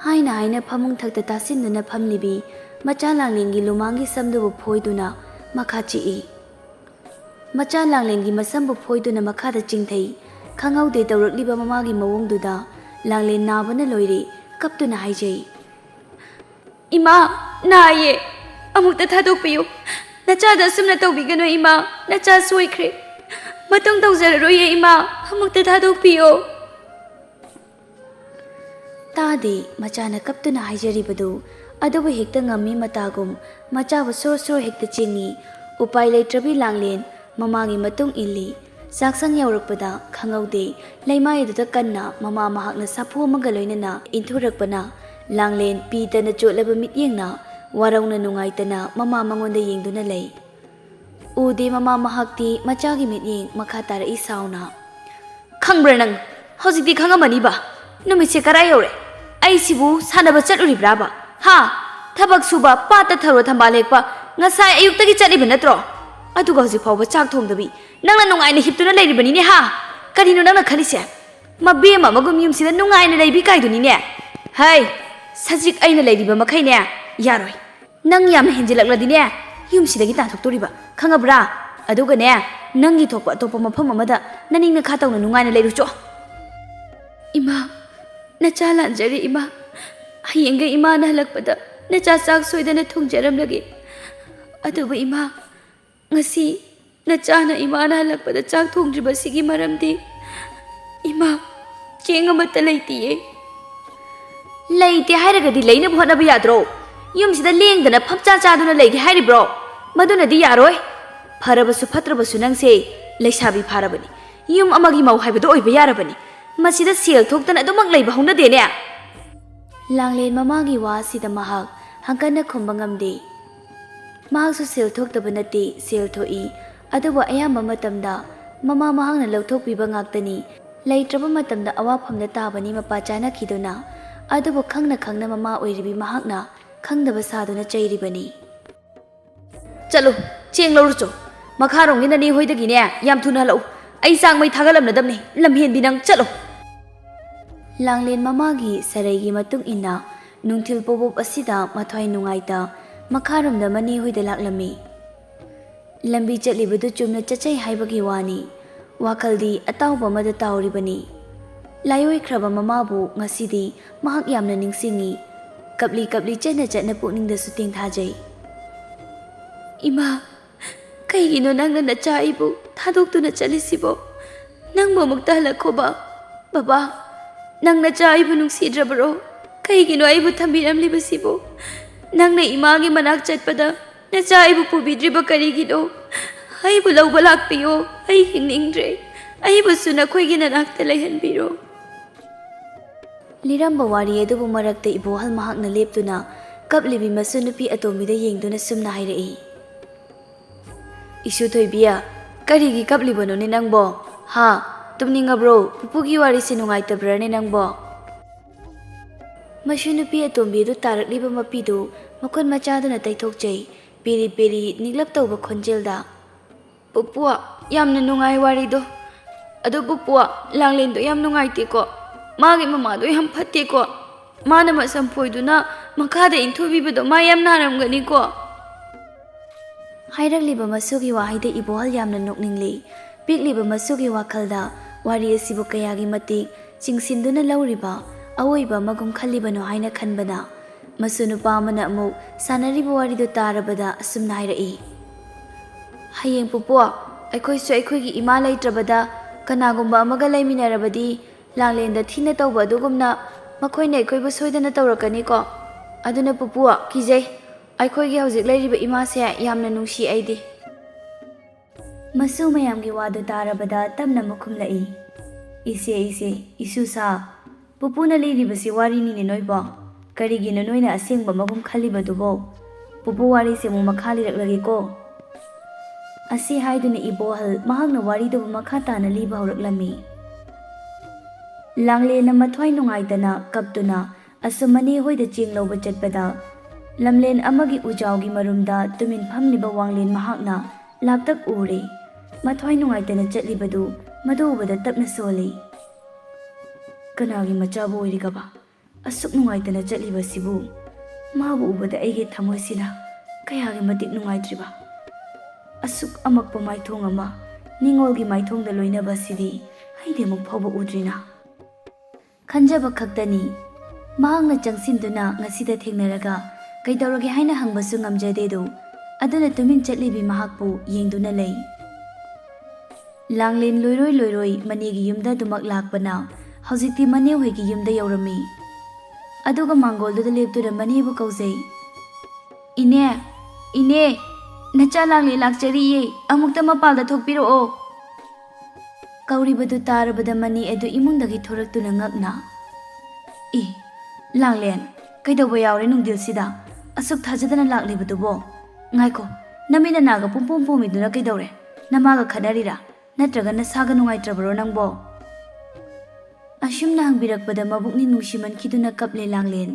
Haina phamung thakta tasinduna phamlibi macha langlengi lumangi samdubu phoiduna makha chi. Macha langlengi masambu phoiduna makhada chingthai khangaude tawrakliba mamagi mawongduda langlen nabana loire kaptuna haijai. Ima naye amukta thadokpiyu nachada sumna tawbigano ima nacha soikhre matong tawjararoye ima amukta thadokpiyu. ꯇꯥꯗꯦ ꯃꯆꯥꯅ ꯀꯞꯇꯨꯅ ꯍꯥꯏꯖꯔꯤꯕꯗꯨ ꯑꯗꯨꯕꯨ ꯍꯦꯛꯇ ꯉꯝꯃꯤ ꯃꯇꯥꯒꯨꯝ ꯃꯆꯥꯕꯨ ꯁꯣꯔ ꯁꯣꯔ ꯍꯦꯛꯇ ꯆꯤꯡꯉꯤ ꯎꯄꯥꯏ ꯂꯩꯇ꯭ꯔꯕꯤ ꯂꯥꯡꯂꯦꯟ ꯃꯃꯥꯒꯤ ꯃꯇꯨꯡ ꯏꯜꯂꯤ ꯆꯥꯛꯁꯪ ꯌꯧꯔꯛꯄꯗ ꯈꯪꯍꯧꯗꯦ ꯂꯩꯃꯥꯏ ꯑꯗꯨꯗ ꯀꯟꯅ ꯃꯃꯥ ꯃꯍꯥꯛꯅ ꯁꯥꯐꯨ ꯑꯃꯒ ꯂꯣꯏꯅꯅ ꯏꯟꯊꯨꯔꯛꯄꯅ ꯂꯥꯡꯂꯦꯟ ꯄꯤꯇꯅ ꯆꯣꯠꯂꯕ ꯃꯤꯠꯌꯦꯡꯅ ꯋꯥꯔꯧꯅ ꯅꯨꯡꯉꯥꯏꯇꯅ ꯃꯃꯥ ꯃꯉꯣꯟꯗ ꯌꯦꯡꯗꯨꯅ ꯂꯩ ꯎꯗꯦ ꯃꯃꯥ ꯃꯍꯥꯛꯇꯤ ꯃꯆꯥꯒꯤ ꯃꯤꯠꯌꯦꯡ ꯃꯈꯥ ꯇꯥꯔꯛꯏ ꯁꯥꯎꯅ ꯈꯪꯕ꯭ꯔꯥ ꯅꯪ ꯍꯧꯖꯤꯛꯇꯤ ꯈꯪꯉꯝꯃꯅꯤꯕ ꯅꯨꯃꯤꯠꯁꯦ ꯀꯔꯥꯏ ꯌꯧꯔꯦ ꯑꯩꯁꯤꯕꯨ ꯁꯥꯟꯅꯕ ꯆꯠꯂꯨꯔꯤꯕ꯭ꯔꯥꯕ ꯍꯥ ꯊꯕꯛ ꯁꯨꯕ ꯄꯥꯠꯇ ꯊꯔꯣ ꯊꯝꯕꯥꯜ ꯍꯦꯛꯄ ꯉꯁꯥꯏ ꯑꯌꯨꯛꯇꯒꯤ ꯆꯠꯂꯤꯕ ꯅꯠꯇ꯭ꯔꯣ ꯑꯗꯨꯒ ꯍꯧꯖꯤꯛ ꯐꯥꯎꯕ ꯆꯥꯛ ꯊꯣꯡꯗꯕꯤ ꯅꯪꯅ ꯅꯨꯡꯉꯥꯏꯅ ꯍꯤꯞꯇꯨꯅ ꯂꯩꯔꯤꯕꯅꯤꯅꯦ ꯍꯥ ꯀꯔꯤꯅꯣ ꯅꯪꯅ ꯈꯜꯂꯤꯁꯦ ꯃꯕꯦꯝ ꯑꯃꯒꯨꯝ ꯌꯨꯝꯁꯤꯗ ꯅꯨꯡꯉꯥꯏꯅ ꯂꯩꯕꯤ ꯀꯥꯏꯗꯨꯅꯤꯅꯦ ꯍꯩ ꯁꯖꯤꯛ ꯑꯩꯅ ꯂꯩꯔꯤꯕ ꯃꯈꯩꯅꯦ ꯌꯥꯔꯣꯏ ꯅꯪ ꯌꯥꯝꯅ ꯍꯦꯟꯖꯤꯜꯂꯛꯂꯗꯤꯅꯦ ꯌꯨꯝꯁꯤꯗꯒꯤ ꯇꯥꯟꯊꯣꯛꯇꯣꯔꯤꯕ ꯈꯪꯉꯕ꯭ꯔꯥ ꯑꯗꯨꯒꯅꯦ ꯅꯪꯒꯤ ꯊꯣꯛꯄ ꯑꯇꯣꯞꯄ ꯃꯐꯝ ꯑꯃꯗ ꯅꯅꯤꯡ ꯅꯈꯥ ꯇꯧꯅ ꯅꯨꯡꯉꯥꯏꯅ ꯂꯩꯔꯨꯆꯣ ꯏꯃꯥ ꯅꯆꯥ ꯂꯥꯟꯖꯔꯤ ꯏꯃꯥ ꯍꯌꯦꯡꯒꯩ ꯏꯃꯥꯅ ꯍꯜꯂꯛꯄꯗ ꯅꯆꯥ ꯆꯥꯛ ꯁꯣꯏꯗꯅ ꯊꯣꯡꯖꯔꯝꯂꯒꯦ ꯑꯗꯨꯕꯨ ꯏꯃꯥ ngasi nachana imana halakpada chak thongdribasigi maramdi ima cheng amata leitiye leite hairagadi leina bhonaba yadro yumsida lengdana phapcha chaduna leige hairibro madunadi yaroi pharabasu phatrabasu nangse leisabi pharabani yum amagi mau haibado oiba yarabani masida sel thoktana adumak leiba haunadene langlen mamagi wa sida mahak hangkana khombangamde mahaksu sel thokdaba nate sel thoi aduba ayamba matamda mama mahakna lauthokpiba ngaktani leitraba matamda awaphamda tabani mapachana khiduna adubu khangna khangna mama oiribi mahakna khangdaba saduna chairibani chalo cheng lawrucho makharong ni nani hoidagi ne yam thuna lau ai sang mai thagalamnadamni lamhen binang chalo langlen mamagi saraigi matung inna nungthil pobop asida mathwai nungaita makharomda mani hoida laklami lambi chatlibadu chumna chachai haibagi wani wakaldi atawba mada tawribani layoi khraba mamabu ngasidi mahak yamna ningsingi kapli kapli chena chana pukningda suting thajai ima kaigino nangna nacha ibu thadoktuna chalisibo nangbo mukta halakhoba baba nang nacha ibu nungsidrabro kaigino aibu thambiramlibasibo nangna imagi manak chatpada nacha ibu pubidriba karigino aibu lawba lakpiyo ai hiningdre aibu suna khoigi nanakta laihanbiro Liramba wari adubu marakta ibohal mahakna leptuna kaplibi masu nupi atomida yengduna sumna hairai isu thoibiya karigi kaplibano ne nangbo ha tumningabro pupugi wari se nungaitabra ne nangbo masu nupi atombi du tarakliba mapidu makon machaduna taithokchai peri peri niglap tawba khonjelda pupuwa yamna nungai wari do adu pupuwa langlen do yam nungaite ko magi mama do yam phatte ko mana masam phoiduna makhada inthubibedo ma yam naramgani ko hairakliba masugi wahaida ibohal yamna nokningli pikliba masugi wakhalda wari asibu kayagi matik chingsinduna lawriba awoiba magum khallibano haina khanbana masunupa amana amuk sanariba wari do tarabada asumna hairai hayeng pupuwa aikhoi su aikhoigi ima laitrabada kanagumba amaga laiminarabadi langlenda thina tawba dugumna makhoina aikhoibu soidana tawrakani ko aduna pupuwa kijai aikhoigi hojik lairiba ima se yamna nungsi aidi masu mayamgi wadu tarabada tamna mukhum lai ise isu sa pupuna leiribasi wari ni ne noiba karigina noina asengba magum khaliba dubo pupu wari se mu makhali raklagi ko asi haiduna ibohal mahakna wari dubu makha tana liba horaklami langlena mathwai nungaitana kaptuna asumani hoida chingloba chatpada lamlen amagi ujawgi marumda tumin phamliba wanglen mahakna laptak ure mathwai nungaitana chatlibadu madubada tapna soli kanagi machabu oirigaba asuk nungaitana chatliba sibu mabu ubada aige thamoisina kayagi matik nungaitriba asuk amakpa maithong ama ningolgi maithongda loinaba sidi haide muk phawba udrina khanjaba khaktani mahakna changsinduna ngasida thengnaraga kaidawrage haina hangbasu ngamjade do aduna tumin chatlibi mahakpu yengduna lei langlen loiroi manigi yumda dumak lakpana hojikti mane hoigi yumda yaurami ꯑꯗꯨꯒ ꯃꯥꯡꯒꯣꯜꯗꯨꯗ ꯂꯦꯞꯇꯨꯅ ꯃꯅꯦꯕꯨ ꯀꯧꯖꯩ꯫ ꯏꯅꯦ, ꯏꯅꯦ, ꯅꯆꯥ ꯂꯥꯡꯂꯦꯟ ꯂꯥꯛꯆꯔꯤꯌꯦ, ꯑꯃꯨꯛꯇ ꯃꯄꯥꯜꯗ ꯊꯣꯛꯄꯤꯔꯛꯑꯣ꯫ ꯀꯧꯔꯤꯕꯗꯨ ꯇꯥꯔꯕꯗ ꯃꯅꯦ ꯑꯗꯨ ꯏꯃꯨꯡꯗꯒꯤ ꯊꯣꯔꯛꯇꯨꯅ ꯉꯛꯅ, E, ꯂꯥꯡꯂꯦꯟ, ꯀꯩꯗꯧꯕ ꯌꯥꯎꯔꯦ ꯅꯨꯡꯊꯤꯜꯁꯤꯗ? ꯑꯁꯨꯛ ꯊꯥꯖꯗꯅ ꯂꯥꯛꯂꯤꯕꯗꯨꯕꯣ? ꯉꯥꯏꯈꯣ, ꯅꯃꯤꯠ ꯅꯅꯥꯒ ꯄꯨꯡꯄꯣꯝ ꯄꯣꯝꯃꯤꯗꯨꯅ ꯀꯩꯗꯧꯔꯦ? ꯅꯃꯥꯒ ꯈꯠꯅꯔꯤꯔꯥ? ꯅꯠꯇ꯭ꯔꯒ ꯅꯁꯥꯒ ꯅꯨꯡꯉꯥꯏꯇ꯭ꯔꯕꯔꯣ ꯅꯪꯕꯣ? ꯑꯁꯨꯝꯅ ꯍꯪꯕꯤꯔꯛꯄꯗ ꯃꯕꯨꯛꯅꯤꯡ ꯅꯨꯡꯁꯤꯃꯟꯈꯤꯗꯨꯅ ꯀꯞꯂꯦ ꯂꯥꯡꯂꯦꯟ꯫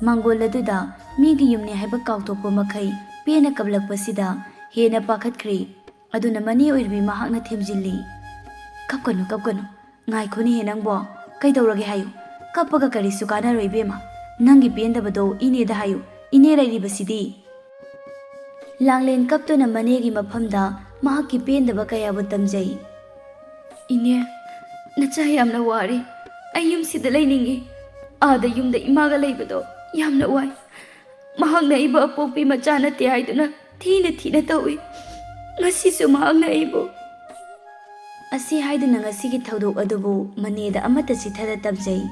ꯃꯥꯡꯒꯣꯜ ꯑꯗꯨꯗ ꯃꯤꯒꯤ ꯌꯨꯝꯅꯤ ꯍꯥꯏꯕ ꯀꯥꯎꯊꯣꯛꯄ ꯃꯈꯩ ꯄꯦꯟꯅ ꯀꯞꯂꯛꯄꯁꯤꯗ ꯍꯦꯟꯅ ꯄꯥꯈꯠꯈ꯭ꯔꯦ꯫ ꯑꯗꯨꯅ ꯃꯅꯦ ꯑꯣꯏꯔꯤꯕꯤ ꯃꯍꯥꯛꯅ ꯊꯦꯝꯖꯤꯜꯂꯤ꯫ ꯀꯞꯀꯅꯨ ꯀꯞꯀꯅꯨ, ꯉꯥꯏꯈꯣꯅꯦꯍꯦ ꯅꯪꯕꯣ, ꯀꯩꯗꯧꯔꯒꯦ ꯍꯥꯏꯌꯨ? ꯀꯞꯄꯒ ꯀꯔꯤꯁꯨ ꯀꯥꯟꯅꯔꯣꯏ ꯏꯕꯦꯝꯃ, ꯅꯪꯒꯤ ꯄꯦꯟꯗꯕꯗꯣ ꯏꯅꯦꯗ ꯍꯥꯏꯌꯨ, ꯏꯅꯦ ꯂꯩꯔꯤꯕꯁꯤꯗꯤ꯫ ꯂꯥꯡꯂꯦꯟ ꯀꯞꯇꯨꯅ ꯃꯅꯦꯒꯤ ꯃꯐꯝꯗ ꯃꯍꯥꯛꯀꯤ ꯄꯦꯟꯗꯕ ꯀꯌꯥꯕꯨ ꯇꯝꯖꯩ꯫ ꯏꯅꯦ, ꯅꯆꯥ ꯌꯥꯝꯅ ꯋꯥꯔꯦ, ꯑꯩ ꯌꯨꯝꯁꯤꯗ ꯂꯩꯅꯤꯡꯉꯤ꯫ ꯑꯥꯗ ꯌꯨꯝꯗ ꯏꯃꯥꯒ ꯂꯩꯕꯗꯣ ꯌꯥꯝꯅ ꯋꯥꯏ꯫ ꯃꯍꯥꯛꯅ ꯑꯩꯕꯨ ꯑꯄꯣꯛꯄꯤ ꯃꯆꯥ ꯅꯠꯇꯦ ꯍꯥꯏꯗꯨꯅ ꯊꯤꯅ ꯊꯤꯅ ꯇꯧꯏ꯫ ꯉꯁꯤꯁꯨ ꯃꯍꯥꯛꯅ ꯑꯩꯕꯨ… ꯑꯁꯤ ꯍꯥꯏꯗꯨꯅ ꯉꯁꯤꯒꯤ ꯊꯧꯗꯣꯛ ꯑꯗꯨꯕꯨ ꯃꯅꯦꯗ ꯑꯃꯠꯇ ꯆꯤꯊꯗ ꯇꯝꯖꯩ꯫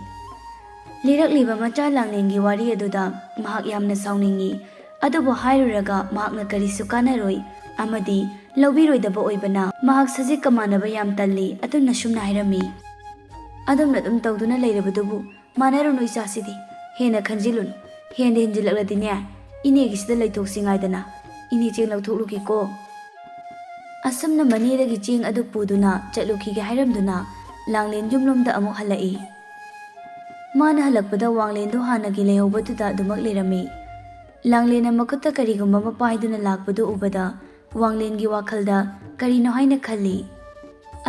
ꯂꯤꯔꯛꯂꯤꯕ ꯃꯆꯥ ꯂꯥꯡꯂꯦꯟꯒꯤ ꯋꯥꯔꯤ ꯑꯗꯨꯗ ꯃꯍꯥꯛ ꯌꯥꯝꯅ ꯁꯥꯎꯅꯤꯡꯉꯤ꯫ ꯑꯗꯨꯕꯨ ꯍꯥꯏꯔꯨꯔꯒ ꯃꯍꯥꯛꯅ ꯀꯔꯤꯁꯨ ꯀꯥꯟꯅꯔꯣꯏ ꯑꯃꯗꯤ ꯂꯧꯕꯤꯔꯣꯏꯗꯕ ꯑꯣꯏꯕꯅ ꯃꯍꯥꯛ ꯁꯖꯤꯛꯀ ꯃꯥꯟꯅꯕ ꯌꯥꯝ ꯇꯜꯂꯤ꯫ ꯑꯗꯨꯅ ꯁꯨꯝꯅ ꯍꯥꯏꯔꯝꯃꯤ꯫ ꯑꯗꯨꯝꯅ ꯑꯗꯨꯝ ꯇꯧꯗꯨꯅ ꯂꯩꯔꯕꯗꯨꯕꯨ ꯃꯥꯟꯅꯔꯨꯅꯨ ꯏꯆꯥꯁꯤꯗꯤ, ꯍꯦꯟꯅ ꯈꯟꯖꯤꯜꯂꯨꯅꯨ꯫ ꯍꯦꯟꯖꯤꯜꯂꯛꯂꯗꯤꯅꯦ, ꯏꯅꯦꯒꯤꯁꯤꯗ ꯂꯩꯊꯣꯛꯁꯤꯉꯥꯏꯗꯅ ꯏꯅꯦ ꯆꯦꯡ ꯂꯧꯊꯣꯛꯂꯨꯒꯦꯀꯣ꯫ ꯑꯁꯨꯝꯅ ꯃꯅꯦꯗꯒꯤ ꯆꯦꯡ ꯑꯗꯨ ꯄꯨꯗꯨꯅ ꯆꯠꯂꯨꯈꯤꯒꯦ ꯍꯥꯏꯔꯝꯗꯨꯅ ꯂꯥꯡꯂꯦꯟ ꯌꯨꯝꯂꯣꯝꯗ ꯑꯃꯨꯛ ꯍꯜꯂꯛꯏ꯫ ꯃꯥꯅ ꯍꯜꯂꯛꯄꯗ ꯋꯥꯡꯂꯦꯟꯗꯣ ꯍꯥꯟꯅꯒꯤ ꯂꯩꯍꯧꯕꯗꯨꯗ ꯑꯗꯨꯃꯛ ꯂꯩꯔꯝꯃꯤ꯫ ꯂꯥꯡꯂꯦꯟꯅ ꯃꯈꯨꯠꯇ ꯀꯔꯤꯒꯨꯝꯕ ꯑꯃ ꯄꯥꯏꯗꯨꯅ ꯂꯥꯛꯄꯗꯨ ꯎꯕꯗ ꯋꯥꯡꯂꯦꯟꯒꯤ ꯋꯥꯈꯜꯗ ꯀꯔꯤꯅꯣ ꯍꯥꯏꯅ ꯈꯜꯂꯤ꯫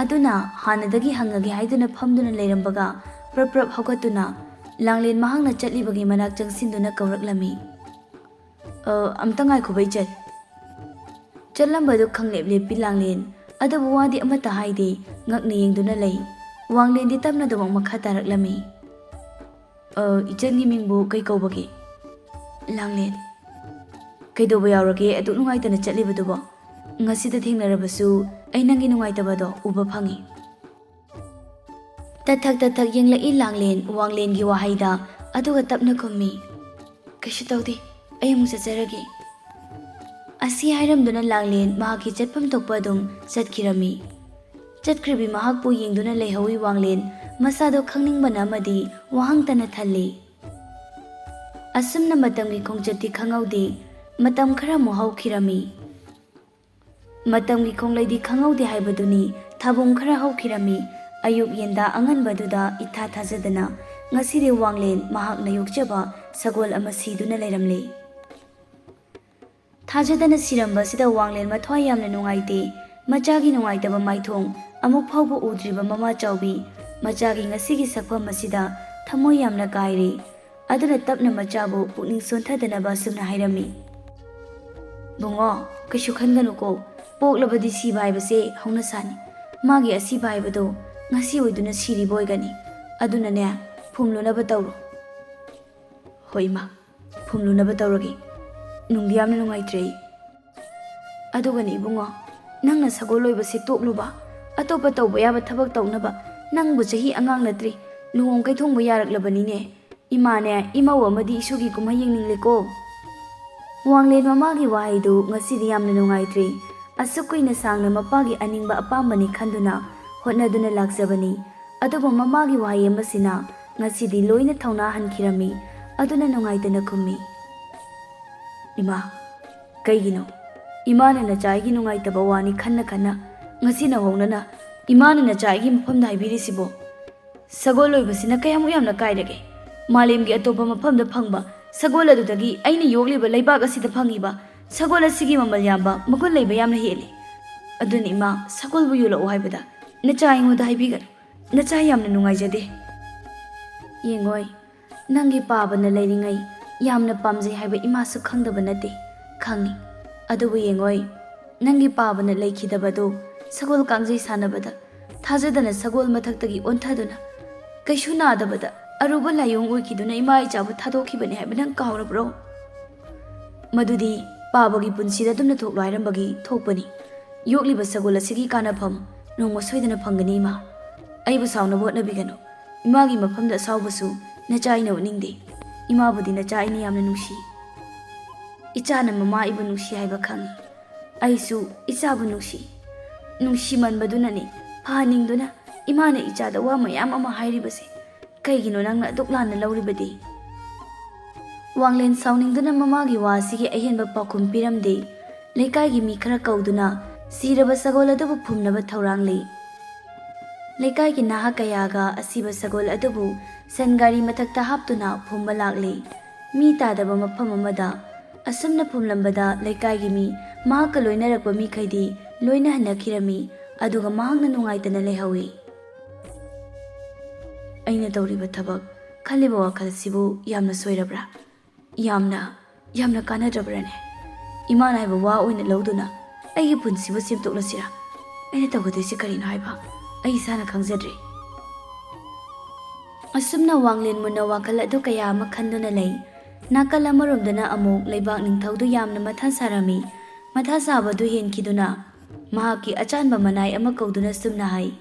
ꯑꯗꯨꯅ ꯍꯥꯟꯅꯗꯒꯤ ꯍꯪꯉꯒꯦ ꯍꯥꯏꯗꯨꯅ ꯐꯝꯗꯨꯅ ꯂꯩꯔꯝꯕꯒ ꯄ꯭ꯔꯞ ꯄ꯭ꯔꯞ ꯍꯧꯒꯠꯇꯨꯅ ꯂꯥꯡꯂꯦꯟ ꯃꯍꯥꯛꯅ ꯆꯠꯂꯤꯕꯒꯤ ꯃꯅꯥꯛ ꯆꯪꯁꯤꯟꯗꯨꯅ ꯀꯧꯔꯛꯂꯝꯃꯤ꯫ ꯑꯝꯇ ꯉꯥꯏꯈꯣꯕ ꯏꯆꯟ꯫ ꯆꯠꯂꯝꯕꯗꯨ ꯈꯪꯂꯦꯞ ꯂꯦꯞꯄꯤ ꯂꯥꯡꯂꯦꯟ, ꯑꯗꯨꯕꯨ ꯋꯥꯗꯤ ꯑꯃꯠꯇ ꯍꯥꯏꯗꯦ, ꯉꯛꯅ ꯌꯦꯡꯗꯨꯅ ꯂꯩ꯫ ꯋꯥꯡꯂꯦꯟꯗꯤ ꯇꯞꯅ ꯑꯗꯨꯃꯛ ꯃꯈꯥ ꯇꯥꯔꯛꯂꯝꯃꯤ꯫ ꯏꯆꯟꯒꯤ ꯃꯤꯡꯕꯨ ꯀꯩ ꯀꯧꯕꯒꯦ? ꯂꯥꯡꯂꯦꯟ꯫ ꯀꯩꯗꯧꯕ ꯌꯥꯎꯔꯒꯦ ꯑꯗꯨꯛ ꯅꯨꯡꯉꯥꯏꯇꯅ ꯆꯠꯂꯤꯕꯗꯨꯕꯣ? ꯉꯁꯤꯗ ꯊꯦꯡꯅꯔꯕꯁꯨ ꯑꯩ ꯅꯪꯒꯤ ꯅꯨꯡꯉꯥꯏꯇꯕꯗꯣ ꯎꯕ ꯐꯪꯏ꯫ ꯇꯊꯛ ꯇꯊꯛ ꯌꯦꯡꯂꯛꯏ ꯂꯥꯡꯂꯦꯟ ꯋꯥꯡꯂꯦꯟꯒꯤ ꯋꯥꯍꯩꯗ, ꯑꯗꯨꯒ ꯇꯞꯅ ꯈꯨꯝꯃꯤ꯫ ꯀꯩꯁꯨ ꯇꯧꯗꯦ, ꯑꯩ ꯑꯃꯨꯛ ꯆꯠꯆꯔꯒꯦ꯫ ꯑꯁꯤ ꯍꯥꯏꯔꯝꯗꯨꯅ ꯂꯥꯡꯂꯦꯟ ꯃꯍꯥꯛꯀꯤ ꯆꯠꯐꯝ ꯊꯣꯛꯄ ꯑꯗꯨꯝ ꯆꯠꯈꯤꯔꯝꯃꯤ꯫ ꯆꯠꯈ꯭ꯔꯤꯕꯤ ꯃꯍꯥꯛꯄꯨ ꯌꯦꯡꯗꯨꯅ ꯂꯩꯍꯧꯏ ꯋꯥꯡꯂꯦꯟ, ꯃꯁꯥꯗꯣ ꯈꯪꯅꯤꯡꯕꯅ ꯑꯃꯗꯤ ꯋꯥꯍꯪꯇꯅ ꯊꯜꯂꯤ꯫ ꯑꯁꯨꯝꯅ ꯃꯇꯝꯒꯤ ꯈꯣꯡꯆꯠꯇꯤ ꯈꯪꯍꯧꯗꯦ꯫ ꯃꯇꯝ ꯈꯔ ꯑꯃꯨꯛ ꯍꯧꯈꯤꯔꯝꯃꯤ꯫ ꯃꯇꯝꯒꯤ ꯈꯣꯡꯂꯩꯗꯤ ꯈꯪꯍꯧꯗꯦ ꯍꯥꯏꯕꯗꯨꯅꯤ꯫ ꯊꯥꯕꯨꯡ ꯈꯔ ꯍꯧꯈꯤꯔꯝꯃꯤ꯫ ꯑꯌꯨꯛ ꯌꯦꯟꯗꯥ ꯑꯉꯟꯕꯗꯨꯗ ꯏꯊꯥ ꯊꯥꯖꯗꯅ ꯉꯁꯤꯗꯤ ꯋꯥꯡꯂꯦꯟ ꯃꯍꯥꯛꯅ ꯌꯣꯛꯆꯕ ꯁꯒꯣꯜ ꯑꯃ ꯁꯤꯗꯨꯅ ꯂꯩꯔꯝꯂꯦ꯫ ꯊꯥꯖꯗꯅ ꯁꯤꯔꯝꯕꯁꯤꯗ ꯋꯥꯡꯂꯦꯟ ꯃꯊ꯭ꯋꯥꯏ ꯌꯥꯝꯅ ꯅꯨꯡꯉꯥꯏꯇꯦ꯫ ꯃꯆꯥꯒꯤ ꯅꯨꯡꯉꯥꯏꯇꯕ ꯃꯥꯏꯊꯣꯡ ꯑꯃꯨꯛ ꯐꯥꯎꯕ ꯎꯗ꯭ꯔꯤꯕ ꯃꯃꯥ ꯆꯥꯎꯕꯤ ꯃꯆꯥꯒꯤ ꯉꯁꯤꯒꯤ ꯁꯛꯐꯝ ꯑꯁꯤꯗ ꯊꯃꯣꯏ ꯌꯥꯝꯅ ꯀꯥꯏꯔꯦ꯫ ꯑꯗꯨꯅ ꯇꯞꯅ ꯃꯆꯥꯕꯨ ꯄꯨꯛꯅꯤꯡ ꯁꯣꯟꯊꯗꯅꯕ ꯑꯁꯨꯝꯅ ꯍꯥꯏꯔꯝꯃꯤ꯫ ꯕꯨꯡꯉꯣ, ꯀꯩꯁꯨ ꯈꯟꯒꯅꯨꯀꯣ, ꯄꯣꯛꯂꯕꯗꯤ ꯁꯤꯕ ꯍꯥꯏꯕꯁꯦ ꯍꯧꯅꯁꯥꯅꯤ꯫ ꯃꯥꯒꯤ ꯑꯁꯤꯕ ꯍꯥꯏꯕꯗꯣ ꯉꯁꯤ ꯑꯣꯏꯗꯨꯅ ꯁꯤꯔꯤꯕ ꯑꯣꯏꯒꯅꯤ꯫ ꯑꯗꯨꯅꯅꯦ, ꯐꯨꯝꯂꯨꯅꯕ ꯇꯧꯔꯣ꯫ ꯍꯣꯏ ꯏꯃꯥ, ꯐꯨꯝꯂꯨꯅꯕ ꯇꯧꯔꯒꯦ꯫ ꯅꯨꯡꯗꯤ ꯌꯥꯝꯅ ꯅꯨꯡꯉꯥꯏꯇ꯭ꯔꯦ ꯑꯩ꯫ ꯑꯗꯨꯒꯅꯤ ꯏꯕꯨꯡꯉꯣ, ꯅꯪꯅ ꯁꯒꯣꯜ ꯂꯣꯏꯕꯁꯦ ꯇꯣꯛꯂꯨꯕ, ꯑꯇꯣꯞꯄ ꯇꯧꯕ ꯌꯥꯕ ꯊꯕꯛ ꯇꯧꯅꯕ ꯅꯪꯕꯨ ꯆꯍꯤ ꯑꯉꯥꯡ ꯅꯠꯇ꯭ꯔꯤ, ꯂꯨꯍꯣꯡ ꯀꯩꯊꯣꯡꯕ ꯌꯥꯔꯛꯂꯕꯅꯤꯅꯦ꯫ ꯏꯃꯥꯅꯦ, ꯏꯃꯧ ꯑꯃꯗꯤ ꯏꯁꯨꯒꯤ ꯀꯨꯝꯍꯩ ꯌꯦꯡꯅꯤꯡꯂꯦꯀꯣ꯫ ꯋꯥꯡꯂꯦꯟ ꯃꯃꯥꯒꯤ ꯋꯥꯍꯩꯗꯨ ꯉꯁꯤꯗꯤ ꯌꯥꯝꯅ ꯅꯨꯡꯉꯥꯏꯇ꯭ꯔꯦ꯫ ꯑꯁꯨꯛ ꯀꯨꯏꯅ ꯁꯥꯡꯅ ꯃꯄꯥꯒꯤ ꯑꯅꯤꯡꯕ ꯑꯄꯥꯝꯕꯅꯤ ꯈꯟꯗꯨꯅ ꯍꯣꯠꯅꯗꯨꯅ ꯂꯥꯛꯆꯕꯅꯤ꯫ ꯑꯗꯨꯕꯨ ꯃꯃꯥꯒꯤ ꯋꯥꯍꯩ ꯑꯃꯁꯤꯅ ꯉꯁꯤꯗꯤ ꯂꯣꯏꯅ ꯊꯧꯅꯥ ꯍꯟꯈꯤꯔꯝꯃꯤ꯫ ꯑꯗꯨꯅ ꯅꯨꯡꯉꯥꯏꯇꯅ ꯈꯨꯝꯃꯤ꯫ ꯏꯃꯥ, ꯀꯩꯒꯤꯅꯣ? ꯏꯃꯥꯅ ꯅꯆꯥꯒꯤ ꯅꯨꯡꯉꯥꯏꯇꯕ ꯋꯥꯅꯤ ꯈꯟꯅ ꯈꯟꯅ ꯉꯁꯤ ꯅꯧꯍꯧꯅꯅ ꯏꯃꯥꯅ ꯅꯆꯥꯒꯤ ꯃꯐꯝꯗ ꯍꯥꯏꯕꯤꯔꯤꯁꯤꯕꯣ? ꯁꯒꯣꯜ ꯂꯣꯏꯕꯁꯤꯅ ꯀꯌꯥꯃꯨꯛ ꯌꯥꯝꯅ ꯀꯥꯏꯔꯒꯦ? मालेमगी अतोपा मफमदा फंगबा सगोल अदुदगी अैना योगलिबा लैबाक असिदा फंगिबा सगोल असिगी ममल यामबा मगुन लैबा यामना हेली अदुनि इमा सगोलबु योलओ हाइबदा नचा अैंगोदा हाइबिगनु नचा यामना नुंगाइजदे येंगोय नंगी पाबना लैरिङै यामना पामजै हाइबा इमासु खंगदबा नते खंगी अदुबु येंगोय नंगी पाबना लैखिदबदो सगोल कांगजै सानबदा थाजदना सगोल मथक्तगी ओंथदुना कैसु नादबदा अरुबा लायोंग ओइखिदुना इमा इचाबु थादोखिबने हाइबा नंग कावरब्रो मदुदी पाबगी पुंसिदा दुमना थोक्लो हाइरंबगी थोकपनी योक्लिबा सगोल असिगी कानाफम नोंगमा सोइदना फंगनी इमा अइबु साउना होटनबिगनो Imangi मफमदा साउबसु नचाइना उनिंगदे Imabudi nacha ini yamna nungsi. Ichana mama ibu nungsi haiba khangi. Aisu ichabu nungsi. Nungsi manbadunani phaningduna imana ichada wa mayam ama hairibase. Kaigino nangna duklana lauribadi. Wanglen sauningduna mamagi wasigi ahenba pakum piramde. Leikaigi mi khara kauduna siraba sagol adubu phumnaba thaurangli. Leikaigi naha kayaga asiba sagol adubu sangari mathakta haptuna phumba lakli. Mi tadaba mafam amada asumna phumlambada leikaigi mi mahaka loinarakba mi khaidi loina hanakhirami aduga mahakna nungaitana lehawi. Aina tawriba thabak khaliba wakhal sibu yamna soirabra. Yamna kanadrabrane. Imana haiba wa oina lauduna aigi punsibu simtoklasira. Aina tawgadisi karino haiba ai sana khangzadre. Asumna Wanglen muna wakal adu kaya ama khanduna lay. Nakal amaromdana amok laibak ningthaudu yamna matha sarami. Matha sabadu henkiduna mahaki achanba manai ama kauduna sumna hai.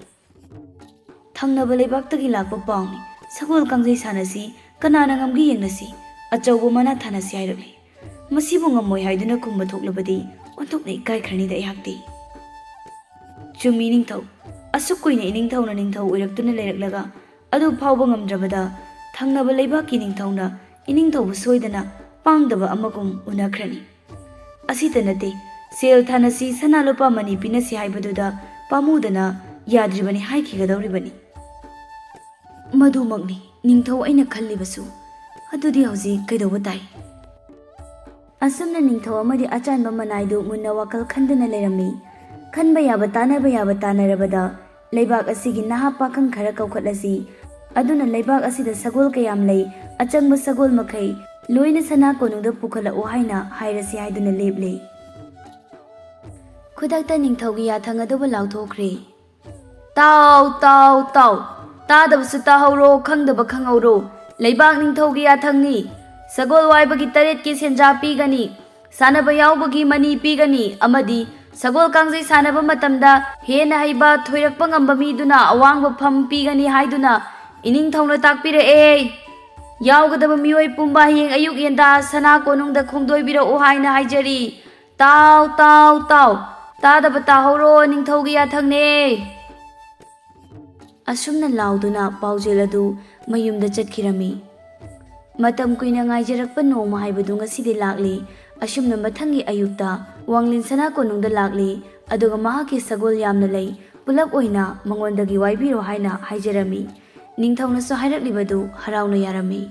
Thangnaba laibaktagi lakpa pauni Sagol kangjai sanasi kanana ngamgi yengnasi achaubo mana thanasi hairabli. Masibu ngamoi haiduna kumba thoklabadi onthokna ikai khrani da ihakti. Chumi ningthau asuk kuina iningthau na ningthau oiraktuna leiraklaga adu phawba ngamdrabada thangnaba laibaki ningthauna iningthau soidana pangdaba amagum unakhrani. Asita nate sel thanasi sanalupa mani pinasi haibaduda pamudana yadribani haikigadawribani. Madumagni ningthau aina khallibasu adudi hauji kaidoba tai. Asumna ningthau amadi achanba manaidu munna wakal khandana leirami. Khanba yaba tanarabada leibak asigi naha pakhang khara kaukhatlasi aduna leibak asida sagol kayam lei achangba sagol makhai loina sana konungda pukhala o haina hairasi haiduna leble. Khudakta ningthaugi yathangaduba lauthokre. Tau tadabasu tahawro khangdaba khangawro leibak ningthaugi yathangni sagol waibagi taret ki senja pigani sanaba yaubagi mani pigani amadi Sagol kangjai sanaba matamda hena haiba thoirakpa ngamba miduna awangba pham pigani haiduna iningthauna takpirae. Yaugadaba mioi pumba hiyeng ayuk yenda sana konungda khongdoibira o haina haijari. Tau tadaba tahawro ningthaugi yathangne. Asumna lauduna paujeladu mayumda chatkirami. Matam kuina ngaijarakpa nongma haibadu ngasidi lakli. Asumna mathangi ayukta Wanglen sana konungda lakli aduga mahaki sagol yamna lay pulap oina mangondagi waibiro haina haijarami. Ningthauna so hairaklibbadu harauna yarami.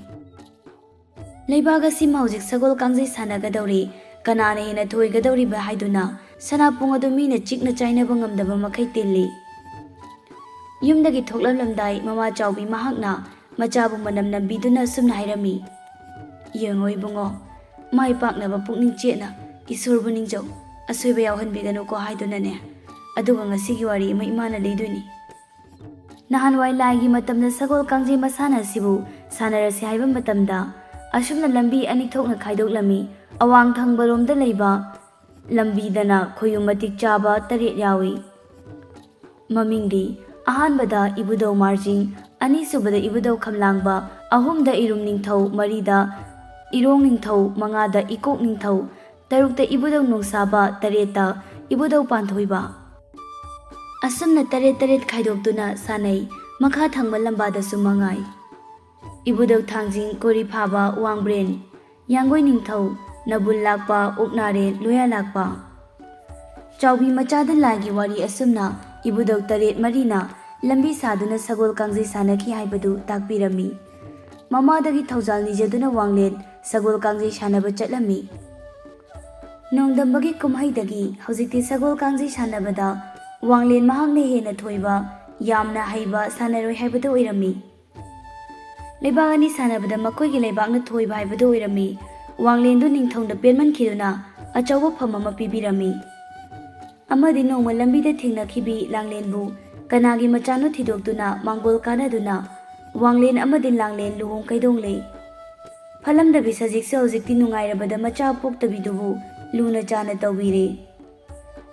Leibaga sim hauzik sagol kangjai sanagadawri kanana hena thoigadawriba haiduna sana pungadu mina chikna chainaba ngamdaba makhai tilli. Yumdagi thoklamlamdai mama chawbi mahakna machabu manam nambiduna sumna hairami. Yengoi bungo mai paknaba pukning chetna Isorbu ningjau asoiba yauhanbiganu ko haidunane aduga ngasigi wari ima imana leiduni. Nahanwai laigi matamda sagol kangjai masana sibu sanarasi haiba matamda asumna lambi ani thokna khaidoklami awang thangbalomda leiba lambidana khoyum matik chaba taret yawi. Mamingdi ahanbada ibudau marjing anisubada ibudau khamlangba ahumda irum ningthau marida irong ningthau mangada ikok ningthau Tarukta ibudau nungsaba tareta ibudau panthoiba. Asumna taret khaidokduna sanai makha thangba lambada sumangai. Ibudau thangjing kori phaba wangbren yangoi ningthau nabul lakpa oknare loya lakpa. Chawbi machada lagi wari asumna ibudau taret marina lambi saduna sagol kangjai sanaki haibadu takpirami. Mamadagi thaujal nijaduna Wanglen sagol kangjai sanaba chatlami. Nongdambagi kumhaidagi hojikti sagol kangjai sanabada Wanglen mahakna hena thoiba yamna haiba sanaroi haibadu oirami. Leibagani sanabada makoigi leibagna thoiba haibadu oirami. Wanglendu ningthongda penmankhiduna achauba pham ama pibirami. Amadi nongma lambida thengnakibi Langlenbu kanagi machano thidokduna mangol kanaduna Wanglen amadi Langlen luhong kaidongle. Phalamdabi sajikse hojikti nungairabada macha poktabidubu Luna Jana Tawire.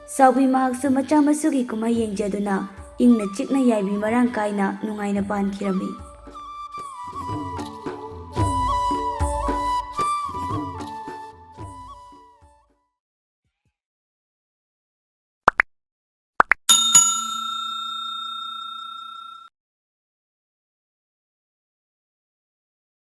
Sawi mahaksu macha masugi kumai yengjaduna ingna chikna yaibi marang kaina nungaina pan kirami.